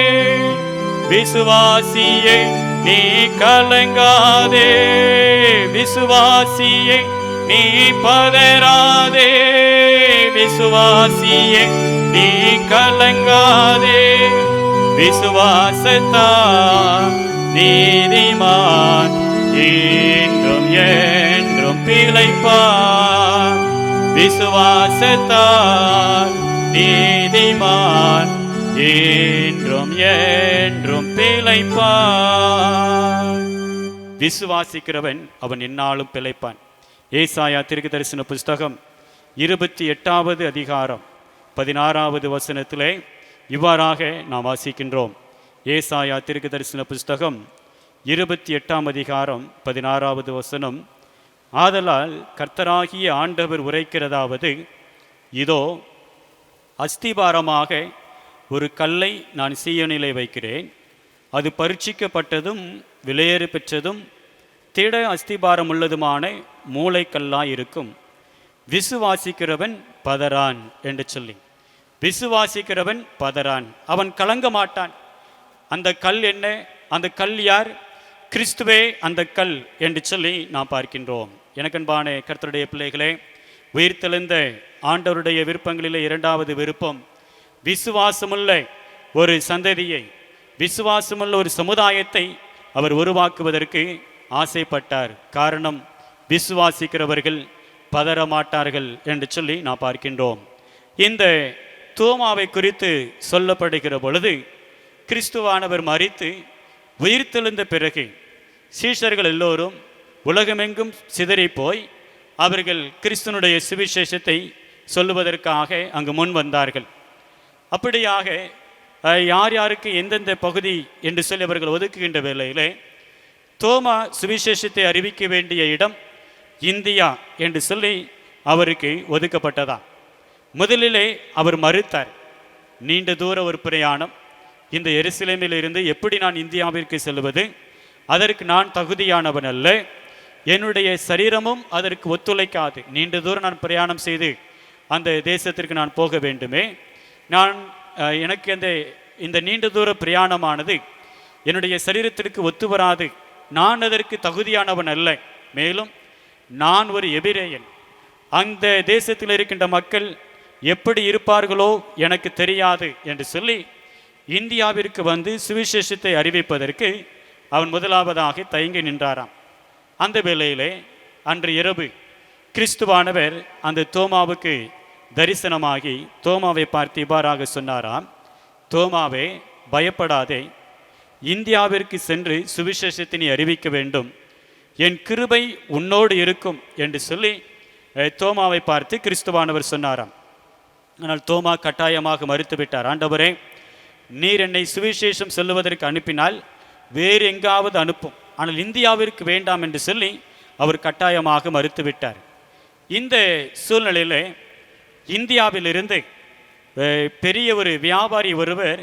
விசுவாசியே நீ கலங்காதே, விசுவாசியே நீ பதறாதே, விசுவாசியே நீ கலங்காதே, விசுவாசத்தால் நீதிமான் என்றும் என்றும் பிழைப்பான், விசுவாசத்தால் நீதிமான் என்றும் என்றும் பிழைப்பான். விசுவாசிக்கிறவன் அவன் எந்நாளும் பிழைப்பான். ஏசாயா தீர்க்கதரிசன புஸ்தகம் 28வது அதிகாரம் 16வது வசனத்திலே இவ்வாறாக நாம் வாசிக்கின்றோம். ஏசாயா தீர்க்கதரிசன புஸ்தகம் 28ஆம் அதிகாரம் 16வது வசனம். ஆதலால் கர்த்தராகிய ஆண்டவர் உரைக்கிறதாவது, இதோ அஸ்திபாரமாக ஒரு கல்லை நான் சீயோனிலே வைக்கிறேன், அது பரீட்சிக்கப்பட்டதும் விலையேறு பெற்றதும் திட அஸ்திபாரம் உள்ளதுமான மூளைக்கல்லாய் இருக்கும். விசுவாசிக்கிறவன் பதறான் என்று சொல்லி, விசுவாசிக்கிறவன் பதறான், அவன் கலங்க மாட்டான். அந்த கல் என்ன? அந்த கல் யார்? கிறிஸ்துவே அந்த கல் என்று சொல்லி நாம் பார்க்கின்றோம். எனக்கன்பான கர்த்தருடைய பிள்ளைகளே, உயிர்த்தெழுந்த ஆண்டவருடைய விருப்பங்களிலே 2வது விருப்பம் விசுவாசமுள்ள ஒரு சந்ததியை, விசுவாசமுள்ள ஒரு சமுதாயத்தை அவர் உருவாக்குவதற்கு ஆசைப்பட்டார். காரணம், விசுவாசிக்கிறவர்கள் பதறமாட்டார்கள் என்று சொல்லி நாம் பார்க்கின்றோம். இந்த தோமாவை குறித்து சொல்லப்படுகிற பொழுது, கிறிஸ்துவானவர் மரித்து உயிர்த்தெழுந்த பிறகு சீஷர்கள் எல்லோரும் உலகமெங்கும் சிதறி போய் அவர்கள் கிறிஸ்துனுடைய சுவிசேஷத்தை சொல்லுவதற்காக அங்கு முன் வந்தார்கள். அப்படியாக யார் யாருக்கு எந்தெந்த பகுதி என்று சொல்லி அவர்கள் ஒதுக்குகின்ற வேளையிலே தோமா சுவிசேஷத்தை அறிவிக்க வேண்டிய இடம் இந்தியா என்று சொல்லி அவருக்கு ஒதுக்கப்பட்டதா. முதலிலே அவர் மறுத்தார். நீண்ட தூர ஒரு பிரயாணம், இந்த எருசலேமில் இருந்து எப்படி நான் இந்தியாவிற்கு செல்வது? அதற்கு நான் தகுதியானவன் அல்ல, என்னுடைய சரீரமும் அதற்கு ஒத்துழைக்காது. நீண்ட தூரம் நான் பிரயாணம் செய்து அந்த தேசத்திற்கு நான் போக வேண்டுமே, எனக்கு இந்த நீண்ட தூர பிரயாணமானது என்னுடைய சரீரத்திற்கு ஒத்து வராது, நான் அதற்கு தகுதியானவன் அல்ல. மேலும் நான் ஒரு எபிரேயன், அந்த தேசத்தில் இருக்கின்ற மக்கள் எப்படி இருப்பார்களோ எனக்கு தெரியாது என்று சொல்லி இந்தியாவிற்கு வந்து சுவிசேஷத்தை அறிவிப்பதற்கு அவன் முதலாவதாக தயங்கி நின்றாராம். அந்த வேளையிலே அன்று இரவு கிறிஸ்துவானவர் அந்த தோமாவுக்கு தரிசனமாகி தோமாவை பார்த்து இவ்வாறாக சொன்னாராம், தோமாவே பயப்படாதே, இந்தியாவிற்கு சென்று சுவிசேஷத்தை நீ அறிவிக்க வேண்டும், என் கிருபை உன்னோடு இருக்கும் என்று சொல்லி தோமாவை பார்த்து கிறிஸ்துவானவர் சொன்னாராம். ஆனால் தோமா கட்டாயமாக மறுத்துவிட்டார். ஆண்டவரே, நீர் என்னை சுவிசேஷம் சொல்லுவதற்கு அனுப்பினால் வேறு எங்காவது அனுப்பும், ஆனால் இந்தியாவிற்கு வேண்டாம் என்று சொல்லி அவர் கட்டாயமாக மறுத்துவிட்டார். இந்த சூழ்நிலையில் இந்தியாவிலிருந்து பெரிய ஒரு வியாபாரி ஒருவர்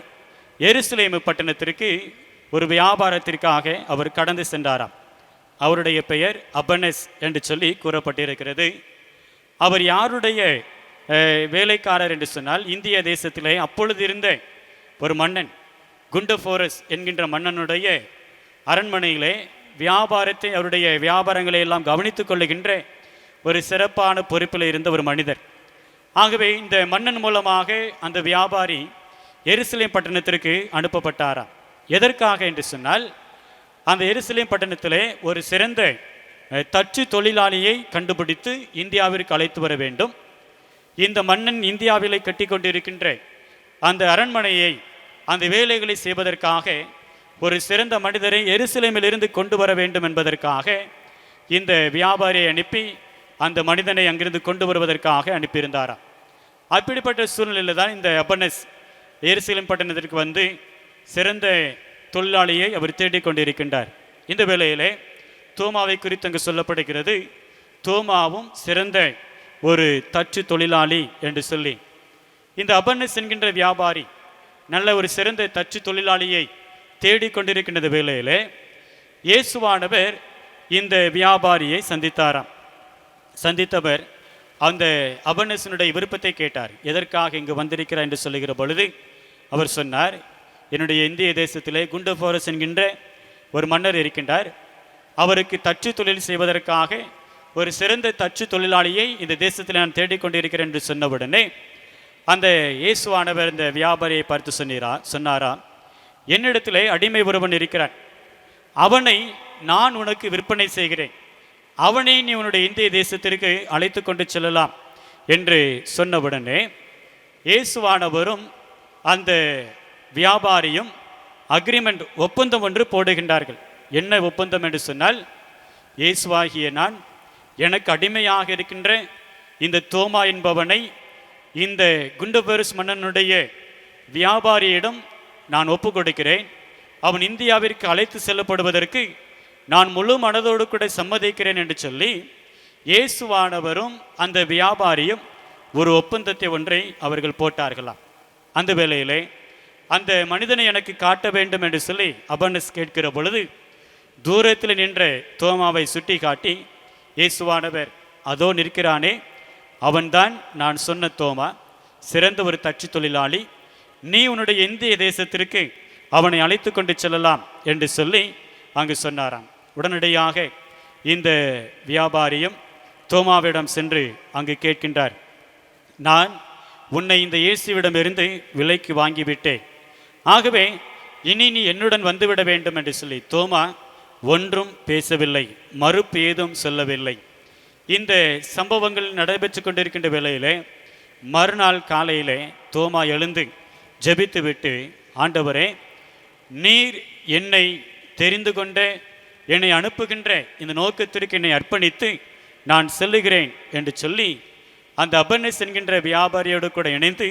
எருசலேம் பட்டணத்திற்கு ஒரு வியாபாரத்திற்காக அவர் கடந்து சென்றாராம். அவருடைய பெயர் அபனஸ் என்று சொல்லி கூறப்பட்டிருக்கிறது. அவர் யாருடைய வேலைக்காரர் என்று சொன்னால், இந்திய தேசத்திலே அப்பொழுது இருந்த ஒரு மன்னன் குண்டபோரஸ் என்கின்ற மன்னனுடைய அரண்மனையிலே வியாபாரத்தை, அவருடைய வியாபாரங்களை எல்லாம் கவனித்து கொள்ளுகின்ற ஒரு சிறப்பான பொறுப்பில் இருந்த ஒரு மனிதர். ஆகவே இந்த மன்னன் மூலமாக அந்த வியாபாரி எருசலேம் பட்டணத்திற்கு அனுப்பப்பட்டாராம். எதற்காக என்று சொன்னால், அந்த எருசலேம் பட்டணத்திலே ஒரு சிறந்த தச்சு தொழிலாளியை கண்டுபிடித்து இந்தியாவிற்கு அழைத்து வர வேண்டும். இந்த மன்னன் இந்தியாவிலே கட்டி கொண்டிருக்கின்ற அந்த அரண்மனையை அந்த வேலைகளை செய்வதற்காக ஒரு சிறந்த மனிதரை எருசலேமிலிருந்து கொண்டு வர வேண்டும் என்பதற்காக இந்த வியாபாரியை அனுப்பி அந்த மனிதனை அங்கிருந்து கொண்டு வருவதற்காக அனுப்பியிருந்தாராம். அப்படிப்பட்ட சூழ்நிலையில் தான் இந்த அப்பனஸ் எருசலேம் பட்டணத்திற்கு வந்து சிறந்த தொழிலாளியை அவர் தேடிக்கொண்டிருக்கின்றார். இந்த வேளையிலே தோமாவை குறித்து அங்கு சொல்லப்படுகிறது, தோமாவும் சிறந்த ஒரு தச்சு தொழிலாளி என்று சொல்லி. இந்த அப்பனஸ் என்கின்ற வியாபாரி நல்ல ஒரு சிறந்த தச்சு தொழிலாளியை தேடிக்கொண்டிருக்கின்ற வேளையிலே இயேசுவானவர் இந்த வியாபாரியை சந்தித்தாராம். சந்தித்தவர் அந்த அப்பனஸினுடைய விருப்பத்தை கேட்டார். எதற்காக இங்கு வந்திருக்கிறார் என்று சொல்லுகிற பொழுது அவர் சொன்னார், என்னுடைய இந்திய தேசத்திலே குண்டபோரஸ் என்கின்ற ஒரு மன்னர் இருக்கின்றார். அவருக்கு தச்சு தொழில் செய்வதற்காக ஒரு சிறந்த தச்சு தொழிலாளியை இந்த தேசத்தில் நான் தேடிக்கொண்டிருக்கிறேன் என்று சொன்னவுடனே அந்த இயேசுவானவர் இந்த வியாபாரியை பார்த்து சொன்னாரா, என்னிடத்திலே அடிமை ஒருவன் இருக்கிறான், அவனை நான் உனக்கு விற்பனை செய்கிறேன், அவனை நீ உன்னுடைய இந்திய தேசத்திற்கு அழைத்து கொண்டு செல்லலாம் என்று சொன்னவுடனே இயேசுவானவரும் அந்த வியாபாரியும் அக்ரிமெண்ட் ஒப்பந்தம் ஒன்று போடுகின்றார்கள். என்ன ஒப்பந்தம் என்று சொன்னால், இயேசுவாகிய நான் எனக்கு அடிமையாக இருக்கின்ற இந்த தோமா என்பவனை இந்த குண்டபெருஸ் மன்னனுடைய வியாபாரியிடம் நான் ஒப்பு கொடுக்கிறேன். அவன் இந்தியாவிற்கு அழைத்து செல்லப்படுவதற்கு நான் முழு மனதோடு கூட சம்மதிக்கிறேன் என்று சொல்லி இயேசுவானவரும் அந்த வியாபாரியும் ஒரு ஒப்பந்தத்தை ஒன்றை அவர்கள் போட்டார்களாம். அந்த வேளையிலே அந்த மனிதனை எனக்கு காட்ட வேண்டும் என்று சொல்லி அப்பனஸ் கேட்கிற பொழுது தூரத்தில் நின்ற தோமாவை சுட்டி காட்டி இயேசுவானவர், அதோ நிற்கிறானே அவன்தான் நான் சொன்ன தோமா, சிறந்த ஒரு தச்சு தொழிலாளி, நீ உன்னுடைய இந்திய தேசத்திற்கு அவனை அழைத்து கொண்டு செல்லலாம் என்று சொல்லி அங்கு சொன்னாராம். உடனடியாக இந்த வியாபாரியும் தோமாவிடம் சென்று அங்கு கேட்கின்றார், நான் உன்னை இந்த இயேசுவிடமிருந்து விலைக்கு வாங்கிவிட்டேன், ஆகவே இனி நீ என்னுடன் வந்துவிட வேண்டும் என்று சொல்லி தோமா ஒன்றும் பேசவில்லை, மறுப்பு ஏதும் சொல்லவில்லை. இந்த சம்பவங்கள் நடைபெற்று கொண்டிருக்கின்ற வேளையிலே மறுநாள் காலையிலே தோமா எழுந்து ஜெபித்து விட்டு, ஆண்டவரே, நீர் என்னை தெரிந்து கொண்ட என்னை அனுப்புகின்ற இந்த நோக்கத்திற்கு என்னை அர்ப்பணித்து நான் செல்லுகிறேன் என்று சொல்லி அந்த அப்பனஸ் என்கின்ற வியாபாரியோடு கூட இணைந்து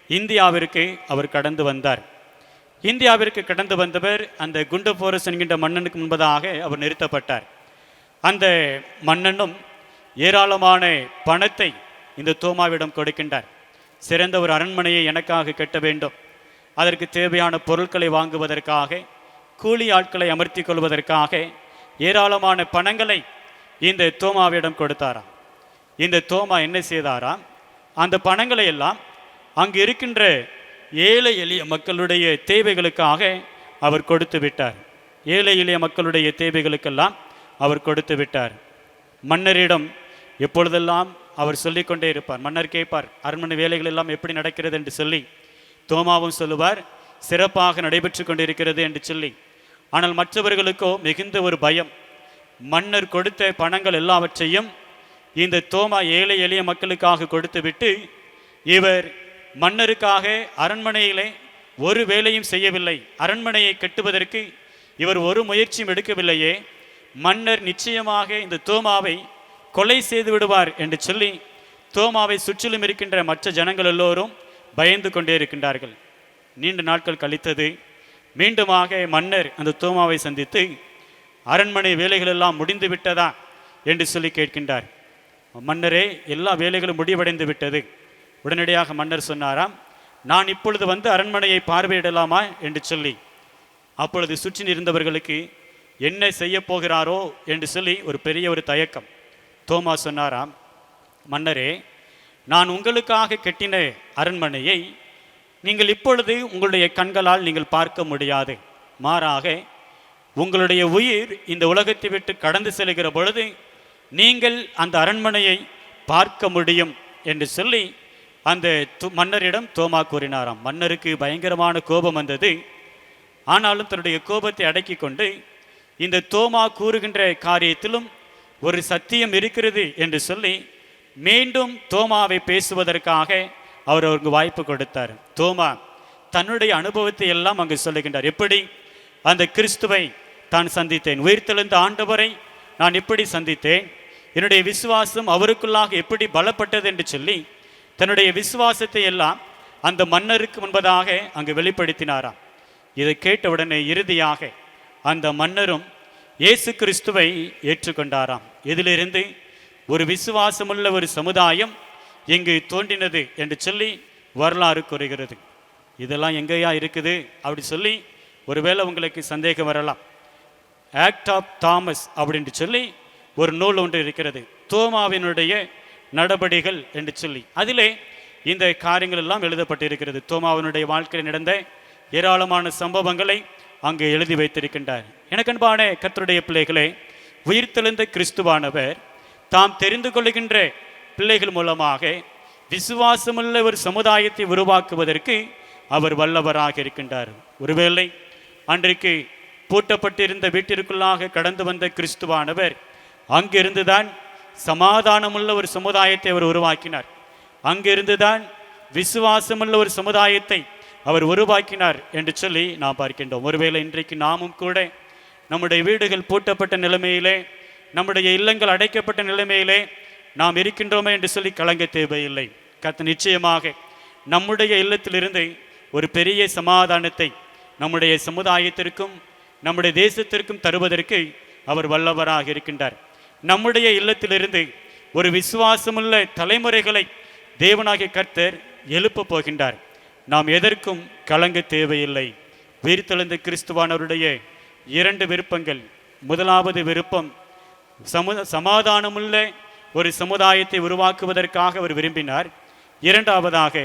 இந்தியாவிற்கு அவர் கடந்து வந்தார். இந்தியாவிற்கு கடந்து வந்தவர் அந்த குண்டபோரஸ் என்கின்ற மன்னனுக்கு முன்பதாக அவர் நிறுத்தப்பட்டார். அந்த மன்னனும் ஏராளமான பணத்தை இந்த தோமாவிடம் கொடுக்கின்றார். சிறந்த ஒரு அரண்மனையை எனக்காக கட்ட வேண்டும், அதற்கு தேவையான பொருட்களை வாங்குவதற்காக, கூலி ஆட்களை அமர்த்தி கொள்வதற்காக ஏராளமான பணங்களை இந்த தோமாவிடம் கொடுத்தாராம். இந்த தோமா என்ன செய்தாராம், அந்த பணங்களை எல்லாம் அங்கு இருக்கின்ற ஏழை எளிய மக்களுடைய தேவைகளுக்காக அவர் கொடுத்து விட்டார். ஏழை எளிய மக்களுடைய தேவைகளுக்கெல்லாம் அவர் கொடுத்து விட்டார். மன்னரிடம் எப்பொழுதெல்லாம் அவர் சொல்லிக்கொண்டே இருப்பார். மன்னர் கேட்பார், அரண்மனை வேலைகள் எல்லாம் எப்படி நடக்கிறது என்று சொல்லி. தோமாவும் சொல்லுவார், சிறப்பாக நடைபெற்று கொண்டிருக்கிறது என்று சொல்லி. ஆனால் மற்றவர்களுக்கோ மிகுந்த ஒரு பயம். மன்னர் கொடுத்த பணங்கள் எல்லாவற்றையும் இந்த தோமா ஏழை எளிய மக்களுக்காக கொடுத்து விட்டு, இவர் மன்னருக்காக அரண்மனையிலே ஒரு வேலையும் செய்யவில்லை, அரண்மனையை கட்டுவதற்கு இவர் ஒரு முயற்சியும் எடுக்கவில்லையே, மன்னர் நிச்சயமாக இந்த தோமாவை கொலை செய்து விடுவார் என்று சொல்லி தோமாவை சுற்றிலும் இருக்கின்ற மற்ற ஜனங்கள் எல்லோரும் பயந்து கொண்டே இருக்கின்றார்கள். நீண்ட நாட்கள் கழித்தது. மீண்டுமாக மன்னர் அந்த தோமாவை சந்தித்து, அரண்மனை வேலைகள் எல்லாம் முடிந்து விட்டதா என்று சொல்லி கேட்கின்றார். மன்னரே, எல்லா வேலைகளும் முடிவடைந்து விட்டது. உடனடியாக மன்னர் சொன்னாராம், நான் இப்பொழுது வந்து அரண்மனையை பார்வையிடலாமா என்று சொல்லி. அப்பொழுது சுற்றி இருந்தவர்களுக்கு என்ன செய்ய போகிறாரோ என்று சொல்லி ஒரு பெரிய ஒரு தயக்கம். தோமா சொன்னாராம், மன்னரே, நான் உங்களுக்காக கட்டின அரண்மனையை நீங்கள் இப்பொழுது உங்களுடைய கண்களால் நீங்கள் பார்க்க முடியாது. மாறாக உங்களுடைய உயிர் இந்த உலகத்தை விட்டு கடந்து செல்கிற பொழுது நீங்கள் அந்த அரண்மனையை பார்க்க முடியும் என்று சொல்லி அந்த மன்னரிடம் தோமா கூறினாராம். மன்னருக்கு பயங்கரமான கோபம் வந்தது. ஆனாலும் தன்னுடைய கோபத்தை அடக்கி கொண்டு, இந்த தோமா கூறுகின்ற காரியத்திலும் ஒரு சத்தியம் இருக்கிறது என்று சொல்லி மீண்டும் தோமாவை பேசுவதற்காக அவர் அவருக்கு வாய்ப்பு கொடுத்தார். தோமா தன்னுடைய அனுபவத்தை எல்லாம் அங்கு சொல்லுகின்றார். எப்படி அந்த கிறிஸ்துவை தான் சந்தித்தேன், உயிர்த்தெழுந்த ஆண்டவரை நான் எப்படி சந்தித்தேன், என்னுடைய விசுவாசம் அவருக்குள்ளாக எப்படி பலப்பட்டது என்று சொல்லி தன்னுடைய விசுவாசத்தை எல்லாம் அந்த மன்னருக்கு முன்பதாக அங்கு வெளிப்படுத்தினாராம். இதை கேட்டவுடனே இறுதியாக அந்த மன்னரும் இயேசு கிறிஸ்துவை ஏற்றுக்கொண்டாராம். இதிலிருந்து ஒரு விசுவாசமுள்ள ஒரு சமுதாயம் இங்கு தோன்றினது என்று சொல்லி வரலாறு கூறுகிறது. இதெல்லாம் எங்கேயா இருக்குது அப்படி சொல்லி ஒருவேளை உங்களுக்கு சந்தேகம் வரலாம். ஆக்ட் ஆஃப் தாமஸ் அப்படின்ட்டு சொல்லி ஒரு நூல் ஒன்று இருக்கிறது, தோமாவினுடைய நடபடிகள் என்று சொல்லி. அதிலே இந்த காரியங்கள் எல்லாம் எழுதப்பட்டிருக்கிறது. தோமாவினுடைய வாழ்க்கையில் நடந்த ஏராளமான சம்பவங்களை அங்கு எழுதி வைத்திருக்கின்றார். எனக்கு அன்பான கர்த்தருடைய பிள்ளைகளே, உயிர்த்தெழுந்த கிறிஸ்துவானவர் தாம் தெரிந்து கொள்ளுகின்ற பிள்ளைகள் மூலமாக விசுவாசமுள்ள ஒரு சமுதாயத்தை உருவாக்குவதற்கு அவர் வல்லவராக இருக்கின்றார். ஒருவேளை அன்றைக்கு பூட்டப்பட்டிருந்த வீட்டிற்குள்ளாக கடந்து வந்த கிறிஸ்துவானவர் அங்கிருந்துதான் சமாதானமுள்ள ஒரு சமுதாயத்தை அவர் உருவாக்கினார். அங்கிருந்துதான் விசுவாசமுள்ள ஒரு சமுதாயத்தை அவர் உருவாக்கினார் என்று சொல்லி நாம் பார்க்கின்றோம். ஒருவேளை இன்றைக்கு நாமும் கூட நம்முடைய வீடுகள் பூட்டப்பட்ட நிலைமையிலே, நம்முடைய இல்லங்கள் அடைக்கப்பட்ட நிலைமையிலே நாம் இருக்கின்றோமே என்று சொல்லி கலங்க தேவையில்லை. கர்த்தர் நிச்சயமாக நம்முடைய இல்லத்திலிருந்து ஒரு பெரிய சமாதானத்தை நம்முடைய சமுதாயத்திற்கும் நம்முடைய தேசத்திற்கும் தருவதற்கு அவர் வல்லவராக இருக்கின்றார். நம்முடைய இல்லத்திலிருந்து ஒரு விசுவாசமுள்ள தலைமுறைகளை தேவனாகிய கர்த்தர் எழுப்ப போகின்றார். நாம் எதற்கும் கலங்க தேவையில்லை. உயிர்த்தெழுந்த கிறிஸ்துவானவருடைய 2 விருப்பங்கள். முதலாவது விருப்பம் சமாதானமுள்ள ஒரு சமுதாயத்தை உருவாக்குவதற்காக அவர் விரும்பினார். இரண்டாவதாக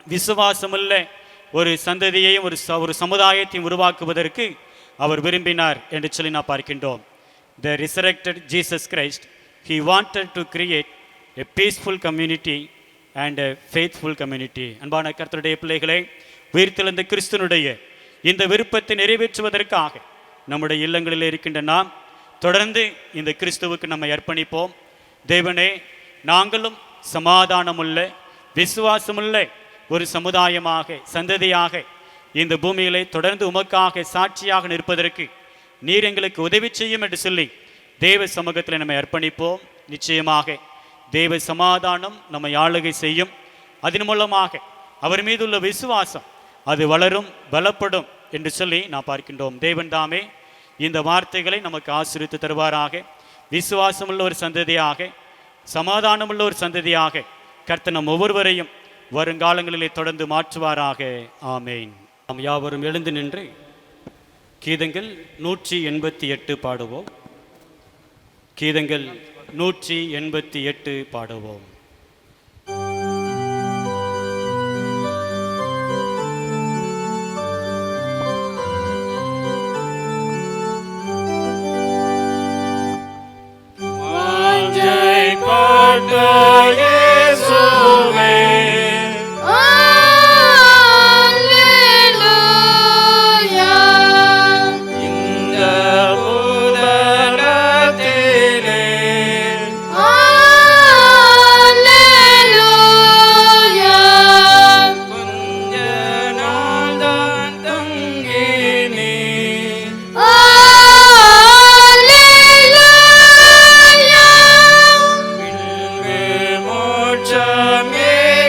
விசுவாசமுள்ள ஒரு சந்ததியையும் ஒரு சமுதாயத்தையும் உருவாக்குவதற்கு அவர் விரும்பினார் என்று சொல்லி நான் பார்க்கின்றோம். The resurrected Jesus Christ, he wanted to create a peaceful community and a faithful community. அன்பான கர்த்தருடைய பிள்ளைகளே, உயிர்த்தெழுந்த கிறிஸ்துனுடைய இந்த விருப்பத்தை நிறைவேற்றுவதற்காக நம்முடைய இல்லங்களில் இருக்கின்ற நாம் தொடர்ந்து இந்த கிறிஸ்துவுக்கு நம்மை அர்ப்பணிப்போம். தேவனே, நாங்களும் சமாதானமுள்ள விசுவாசமுள்ள ஒரு சமுதாயமாக சந்ததியாக இந்த பூமியிலே தொடர்ந்து உமக்காக சாட்சியாக நிற்பதற்கு நீர் எங்களுக்கு உதவி செய்யும் என்று சொல்லி தேவ சமூகத்தில் நம்மை அர்ப்பணிப்போம். நிச்சயமாக தேவ சமாதானம் நம்மை ஆளுகை செய்யும். அதன் மூலமாக அவர் மீது உள்ள விசுவாசம் அது வளரும், பலப்படும் என்று சொல்லி நான் பார்க்கின்றோம். தேவன் தாமே இந்த வார்த்தைகளை நமக்கு ஆசீர்வதித்து தருவாராக. விசுவாசமுள்ள ஒரு சந்ததியாக, சமாதானமுள்ள ஒரு சந்ததியாக கர்த்தர் நம் ஒவ்வொருவரையும் வருங்காலங்களிலே தொடர்ந்து மாற்றுவாராக. ஆமேன். நாம் யாவரும் எழுந்து நின்று கீதங்கள் 188 பாடுவோம். கீதங்கள் 188 பாடுவோம். Amen.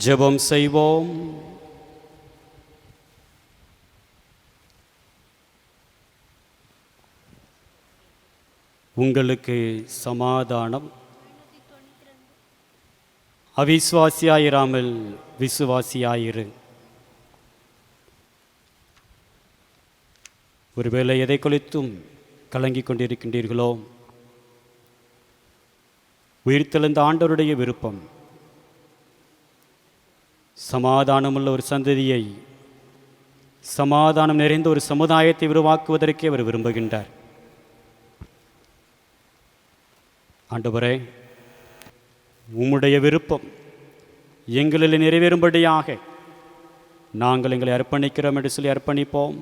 ஜெபம் செய்வோம். உங்களுக்கு சமாதானம். அவிசுவாசியாயிராமல் விசுவாசியாயிரு. ஒருவேளை எதை குறித்தும் கலங்கிக் கொண்டிருக்கின்றீர்களோ, உயிர்த்தெழுந்த ஆண்டவருடைய விருப்பம் சமாதானமுள்ள ஒரு சந்ததியை, சமாதானம் நிறைந்த ஒரு சமுதாயத்தை உருவாக்குவதற்கே அவர் விரும்புகின்றார். ஆண்டவரே, உம்முடைய விருப்பம் எங்களில் நிறைவேறும்படியாக நாங்கள் எங்களை அர்ப்பணிக்கிறோம் என்று சொல்லி அர்ப்பணிப்போம்.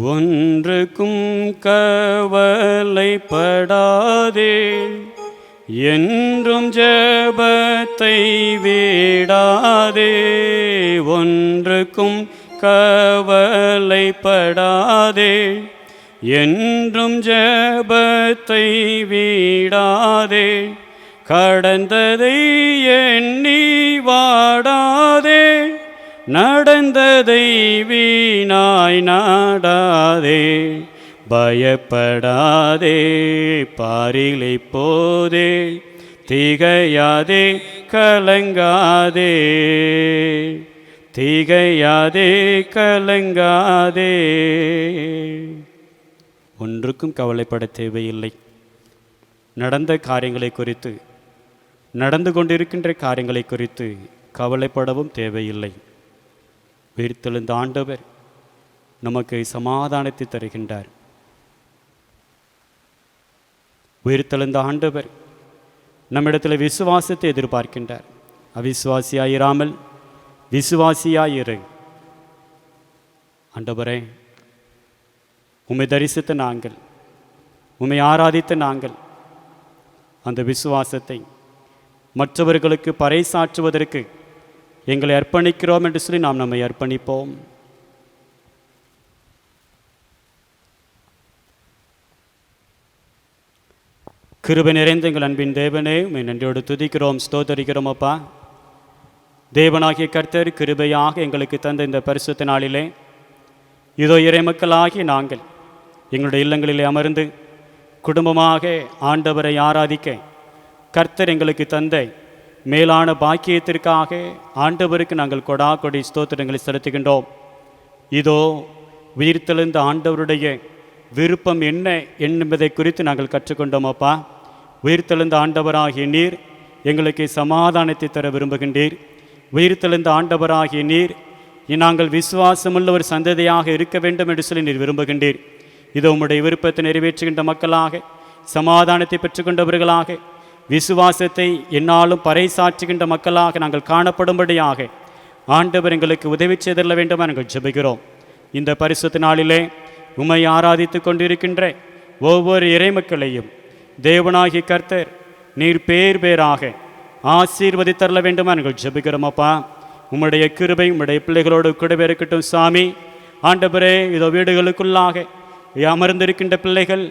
ஒன்றுக்கும் கவலைப்படாதே, என்றும் ஜெபத்தை விடாதே. ஒன்றுக்கும் கவலைப்படாதே, என்றும் ஜெபத்தை விடாதே. கடந்ததை எண்ணி வாடாதே, நடந்ததை வீணாய் நாடாதே. பயப்படாதே, பாரிலை போதே, திகையாதே, கலங்காதே. திகையாதே, கலங்காதே. ஒன்றுக்கும் கவலைப்பட தேவையில்லை. நடந்த காரியங்களை குறித்து, நடந்து கொண்டிருக்கின்ற காரியங்களை குறித்து கவலைப்படவும் தேவையில்லை. உயிர்த்தெழுந்த ஆண்டவர் நமக்கு சமாதானத்தை தருகின்றார். உயிர்த்தெழுந்த ஆண்டவர் நம்மிடத்தில் விசுவாசத்தை எதிர்பார்க்கின்றார். அவிசுவாசியாயிராமல் விசுவாசியாயிரு. ஆண்டவரே, உம்மை தரிசித்த நாங்கள், உம்மை ஆராதித்த நாங்கள் அந்த விசுவாசத்தை மற்றவர்களுக்கு பறைசாற்றுவதற்கு எங்களை அர்ப்பணிக்கிறோம் என்று சொல்லி நாம் நம்மை அர்ப்பணிப்போம். கிருபை நிறைந்த எங்கள் அன்பின் தேவனே, உம்மை நன்றியோடு துதிக்கிறோம், ஸ்தோத்தரிக்கிறோம். அப்பா, தேவனாகிய கர்த்தர் கிருபையாக எங்களுக்கு தந்த இந்த பரிசுத்த நாளிலே இதோ இறைமக்களாகிய நாங்கள் எங்களுடைய இல்லங்களிலே அமர்ந்து குடும்பமாக ஆண்டவரை ஆராதிக்க கர்த்தர் எங்களுக்கு தந்த மேலான பாக்கியத்திற்காக ஆண்டவருக்கு நாங்கள் கொடி ஸ்தோத்திரங்களை செலுத்துகின்றோம். இதோ உயிர்த்தெழுந்த ஆண்டவருடைய விருப்பம் என்ன என்பதை குறித்து நாங்கள் கற்றுக்கொண்டோம். அப்பா, உயிர்த்தெழுந்த ஆண்டவராகிய நீர் எங்களுக்கு சமாதானத்தை தர விரும்புகின்றீர். உயிர்த்தெழுந்த ஆண்டவராகிய நீர் நாங்கள் விசுவாசமுள்ள ஒரு சந்ததியாக இருக்க வேண்டும் என்று சொல்லி நீர் விரும்புகின்றீர். இதோ உம்முடைய விருப்பத்தை நிறைவேற்றுகின்ற மக்களாக, சமாதானத்தை பெற்றுக்கொண்டவர்களாக, விசுவாசத்தை என்னாலும் பறைசாற்றுகின்ற மக்களாக நாங்கள் காணப்படும்படியாக ஆண்டவர் எங்களுக்கு உதவி செய்தல்ல வேண்டும் நாங்கள் ஜெபிக்கிறோம். இந்த பரிசுத்த நாளிலே உம்மை ஆராதித்து கொண்டிருக்கின்ற ஒவ்வொரு இறைமக்களையும் தேவனாகிய கர்த்தர் நீர் பேராக ஆசீர்வதித்தரல வேண்டும் நாங்கள் ஜெபிக்கிறோம். அப்பா, உம்முடைய கிருபை உம்முடைய பிள்ளைகளோடு கூடவே இருக்கட்டும் சாமி. ஆண்டவரே, இதோ வீடுகளுக்குள்ளாக அமர்ந்திருக்கின்ற பிள்ளைகள்,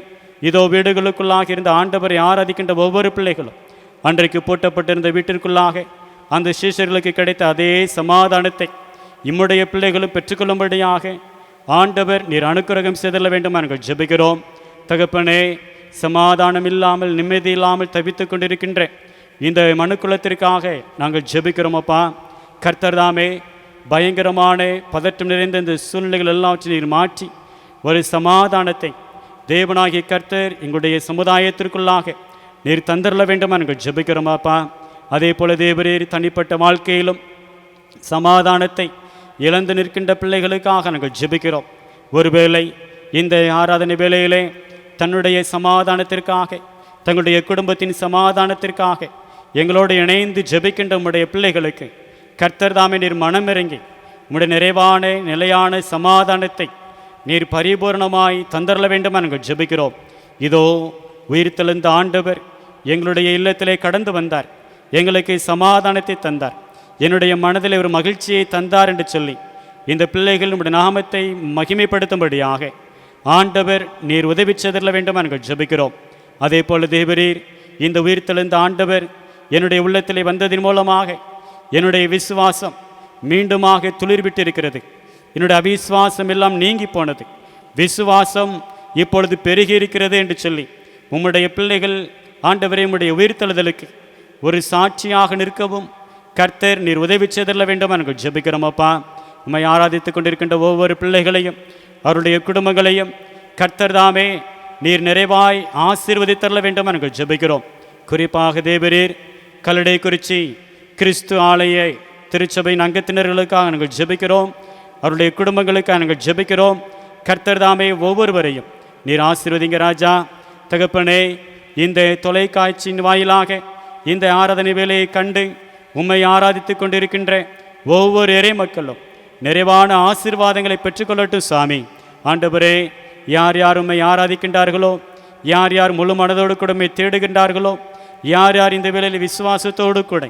இதோ வீடுகளுக்குள்ளாக இருந்த ஆண்டவரை ஆராதிக்கின்ற ஒவ்வொரு பிள்ளைகளும் அன்றைக்கு பூட்டப்பட்டிருந்த வீட்டிற்குள்ளாக அந்த சீஷர்களுக்கு கிடைத்த அதே சமாதானத்தை இம்முடைய பிள்ளைகளும் பெற்றுக்கொள்ளும்படியாக ஆண்டவர் நீர் அனுக்கிரகம் செய்தல்ல வேண்டும் நாங்கள் ஜெபிக்கிறோம். தகப்பனே, சமாதானம் இல்லாமல் நிம்மதி இல்லாமல் தவித்துக் கொண்டிருக்கின்ற இந்த மனுக்குலத்திற்காக நாங்கள் ஜெபிக்கிறோம். அப்பா, கர்த்தர் தாமே பயங்கரமான பதற்றம் நிறைந்த இந்த சூழ்நிலைகள் எல்லாவற்றையும் நீர் மாற்றி ஒரு சமாதானத்தை தேவனாகிய கர்த்தர் எங்களுடைய சமுதாயத்திற்குள்ளாக நீர் தந்தரல வேண்டும் நாங்கள் ஜெபிக்கிறோம். அப்பா, அதே போல தேவரீர் தனிப்பட்ட வாழ்க்கையிலும் சமாதானத்தை இழந்து நிற்கின்ற பிள்ளைகளுக்காக நாங்கள் ஜெபிக்கிறோம். ஒருவேளை இந்த ஆராதனை வேளையிலே தன்னுடைய சமாதானத்திற்காக, தங்களுடைய குடும்பத்தின் சமாதானத்திற்காக எங்களோடு இணைந்து ஜெபிக்கின்ற உம்முடைய பிள்ளைகளுக்கு கர்த்தர் தாமே நீர் மனமிறங்கி உம்முடைய நிறைவான நிலையான சமாதானத்தை நீர் பரிபூர்ணமாய் தந்தரல வேண்டும் நாங்கள் ஜெபிக்கிறோம். இதோ உயிர்த்தெழுந்த ஆண்டவர் எங்களுடைய இல்லத்திலே கடந்து வந்தார், எங்களுக்கு சமாதானத்தை தந்தார், என்னுடைய மனதில் ஒரு மகிழ்ச்சியை தந்தார் என்று சொல்லி இந்த பிள்ளைகள் உம்முடைய நாமத்தை மகிமைப்படுத்தும்படியாக ஆண்டவர் நீர் உதவி செய்தரல வேண்டும் நாங்கள் ஜெபிக்கிறோம். அதே போல தேவரீர் இந்த உயிர்த்தெழுந்த ஆண்டவர் என்னுடைய உள்ளத்திலே வந்ததின் மூலமாக என்னுடைய விசுவாசம் மீண்டுமாக துளிர்விட்டு இருக்கிறது. என்னுடைய அவிசுவாசம் எல்லாம் நீங்கி போனது, விசுவாசம் இப்பொழுது பெருகி இருக்கிறது என்று சொல்லி உம்முடைய பிள்ளைகள் ஆண்டவரே உம்முடைய உயிர்த்தெழுதலுக்கு ஒரு சாட்சியாக நிற்கவும் கர்த்தர் நீர் உதவி செய்தல்ல வேண்டும் என்று ஜெபிக்கிறோம். அப்பா, உம்மை ஆராதித்து கொண்டிருக்கின்ற ஒவ்வொரு பிள்ளைகளையும் அவருடைய குடும்பங்களையும் கர்த்தர் தாமே நீர் நிறைவாய் ஆசீர்வதித்தள்ள வேண்டும் என்று ஜெபிக்கிறோம். குறிப்பாக தேவரீர் கல்லடை குறிச்சி கிறிஸ்து ஆலய திருச்சபையின் அங்கத்தினர்களுக்காக நாங்கள் ஜெபிக்கிறோம். அவருடைய குடும்பங்களுக்காக நாங்கள் ஜெபிக்கிறோம். கர்த்தர் தாமே ஒவ்வொருவரையும் நீர் ஆசீர்வதிங்க ராஜா. தகப்பனே, இந்த தொலைக்காட்சியின் வாயிலாக இந்த ஆராதனை வேலையை கண்டு உம்மை ஆராதித்து கொண்டிருக்கின்ற ஒவ்வொரு இறை மக்களும் நிறைவான ஆசீர்வாதங்களை பெற்றுக்கொள்ளட்டும் சாமி. ஆண்டவரே, யார் யார் உம்மை ஆராதிக்கின்றார்களோ, யார் யார் முழு மனதோடு கூட உம்மை தேடுகின்றார்களோ, யார் யார் இந்த வேளையில் விசுவாசத்தோடு கூட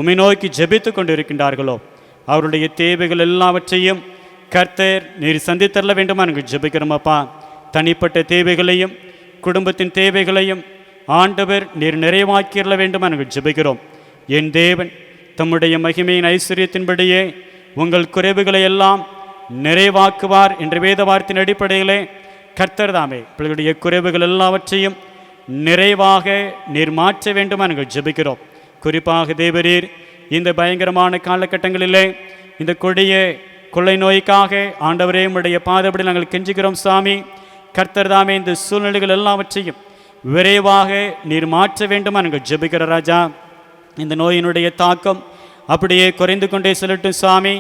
உம்மை நோக்கி ஜெபித்து கொண்டிருக்கின்றார்களோ, அவருடைய தேவைகள் எல்லாவற்றையும் கர்த்தர் நீர் சந்தித்தரல வேண்டுமா நாங்கள் ஜெபிக்கிறோம். அப்பா, தனிப்பட்ட தேவைகளையும் குடும்பத்தின் தேவைகளையும் ஆண்டவர் நீர் நிறைவாக்கிட வேண்டுமா நாங்கள் ஜெபிக்கிறோம். என் தேவன் தம்முடைய மகிமையின் ஐஸ்வர்யத்தின்படியே உங்கள் குறைவுகளை எல்லாம் நிறைவாக்குவார் என்ற வேத வார்த்தையின் அடிப்படையிலே கர்த்தர் தாமே பிள்ளைகளுடைய குறைவுகள் எல்லாவற்றையும் நிறைவாக நீர் மாற்ற வேண்டுமா நாங்கள் ஜெபிக்கிறோம். குறிப்பாக தேவரீர் இந்த பயங்கரமான காலகட்டங்களிலே இந்த கொடிய கொள்ளை நோய்க்காக ஆண்டவரே உம்முடைய பாதப்படி நாங்கள் கெஞ்சுகிறோம் சாமி. கர்த்தர் தாமே இந்த சூழ்நிலைகள் எல்லாவற்றையும் விரைவாக நீர் மாற்ற வேண்டுமா நாங்கள் ஜெபிக்கிற ராஜா. இந்த நோயினுடைய தாக்கம் அப்படியே குறைந்து கொண்டே செல்லட்டும் சாமி.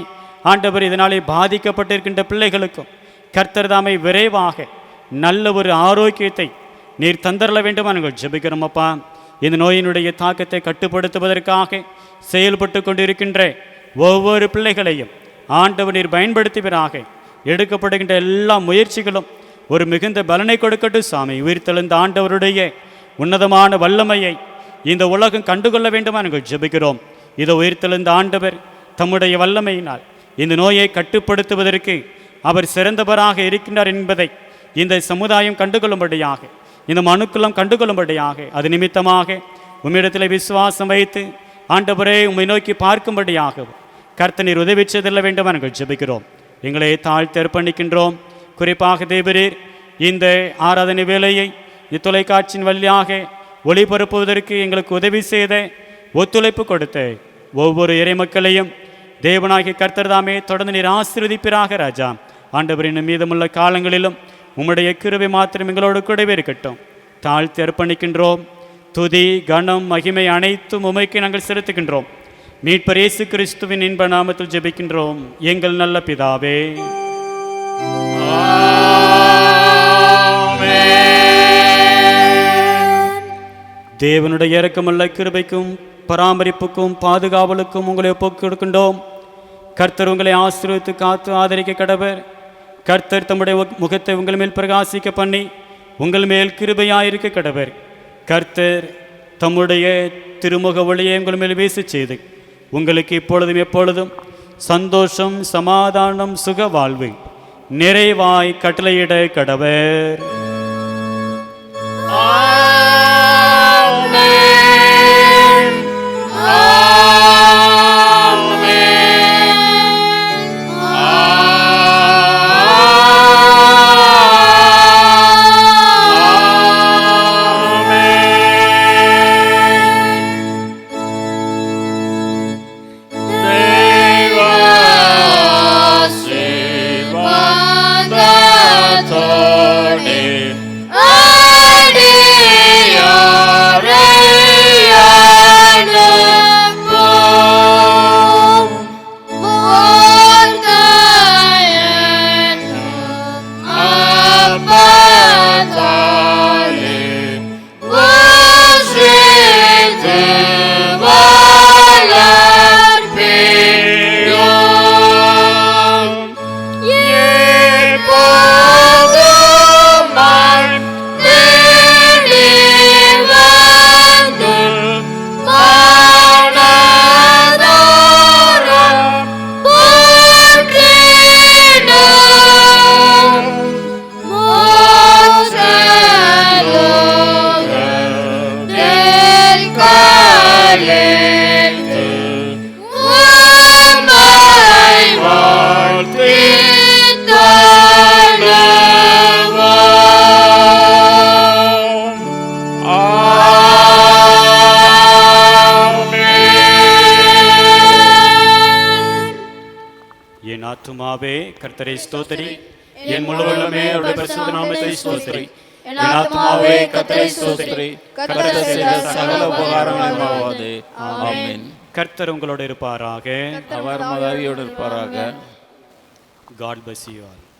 ஆண்டவர் இதனாலே பாதிக்கப்பட்டிருக்கின்ற பிள்ளைகளுக்கும் கர்த்தர் தாமே விரைவாக நல்ல ஒரு ஆரோக்கியத்தை நீர் தந்தரல வேண்டுமா நாங்கள் ஜெபிக்கிறோம். அப்பா, இந்த நோயினுடைய தாக்கத்தை கட்டுப்படுத்துவதற்காக செயல்பட்டு கொண்டிருக்கின்ற ஒவ்வொரு பிள்ளைகளையும் ஆண்டவர் நீர் பயன்படுத்துவீராக. எடுக்கப்படுகின்ற எல்லா முயற்சிகளும் ஒரு மிகுந்த பலனை கொடுக்கட்டும் சாமி. உயிர்த்தெழுந்த ஆண்டவருடைய உன்னதமான வல்லமையை இந்த உலகம் கண்டுகொள்ள வேண்டுமா நாங்கள் ஜெபிக்கிறோம். இதோ உயிர்த்தெழுந்த ஆண்டவர் தம்முடைய வல்லமையினால் இந்த நோயை கட்டுப்படுத்துவதற்கு அவர் சிறந்தவராக இருக்கின்றார் என்பதை இந்த சமுதாயம் கண்டுகொள்ளும்படியாக, இந்த மனுக்குலம் கண்டுகொள்ளும்படியாக, அது நிமித்தமாக உம்மிடத்தில் விசுவாசம் வைத்து ஆண்டவரே உம்மை நோக்கி பார்க்கும்படியாக கர்த்தர் நீர் உதவி செய்தல்ல வேண்டும் நாங்கள் ஜெபிக்கிறோம். எங்களை தாழ்த்தி அர்ப்பணிக்கின்றோம். குறிப்பாக தேவரீர் இந்த ஆராதனை வேலையை இந்த தொலைக்காட்சியின் வழியாக ஒளிபரப்புவதற்கு எங்களுக்கு உதவி செய்த, ஒத்துழைப்பு கொடுத்த ஒவ்வொரு இறை மக்களையும் தேவனாகிய கர்த்தர் தாமே தொடர்ந்து நீர் ஆசீர்வதிப்பீராக ராஜா. ஆண்டவரின் மீதமுள்ள காலங்களிலும் உம்முடைய கிருபை மாத்திரம் எங்களோடு கூடவே இருக்கட்டும். தாழ்த்தி அர்ப்பணிக்கின்றோம். துதி, கனம், மகிமை அனைத்தும் உமைக்கு நாங்கள் செலுத்துகின்றோம். மீட்பர் இயேசு கிறிஸ்துவின் இன்ப நாமத்தில் ஜெபிக்கின்றோம் எங்கள் நல்ல பிதாவே. தேவனுடைய இரக்கமுள்ள கிருபைக்கும் பராமரிப்புக்கும் பாதுகாவலுக்கும் உங்களை ஒப்புக் கொடுக்கின்றோம். கர்த்தர் உங்களை ஆசீர்வதித்து காத்து ஆதரிக்க கடவர். கர்த்தர் தம்முடைய முகத்தை உங்கள் மேல் பிரகாசிக்க பண்ணி உங்கள் மேல் கிருபையாயிருக்க கடவர். கர்த்தர் தம்முடைய திருமுக ஒளியை உங்கள் மேல் வீச செய்து உங்களுக்கு இப்பொழுதும் எப்பொழுதும் சந்தோஷம், சமாதானம், சுக வாழ்வு நிறைவாய் கட்டளையிட கடவர். ஆத்துமாவே கர்த்தரை ஸ்தோத்திரி, என் முழு உள்ளமே அவருடைய பரிசுத்த நாமத்தை ஸ்தோத்திரி. என் ஆத்துமாவே கர்த்தரை ஸ்தோத்திரி, கர்த்தர் செய்த சகல உபகாரங்களையும் மறவாதே. ஆமென். கர்த்தர் உங்களோடு இருப்பாராக. அவர் மகிழ்ச்சியோடு இருப்பாராக. God bless you all.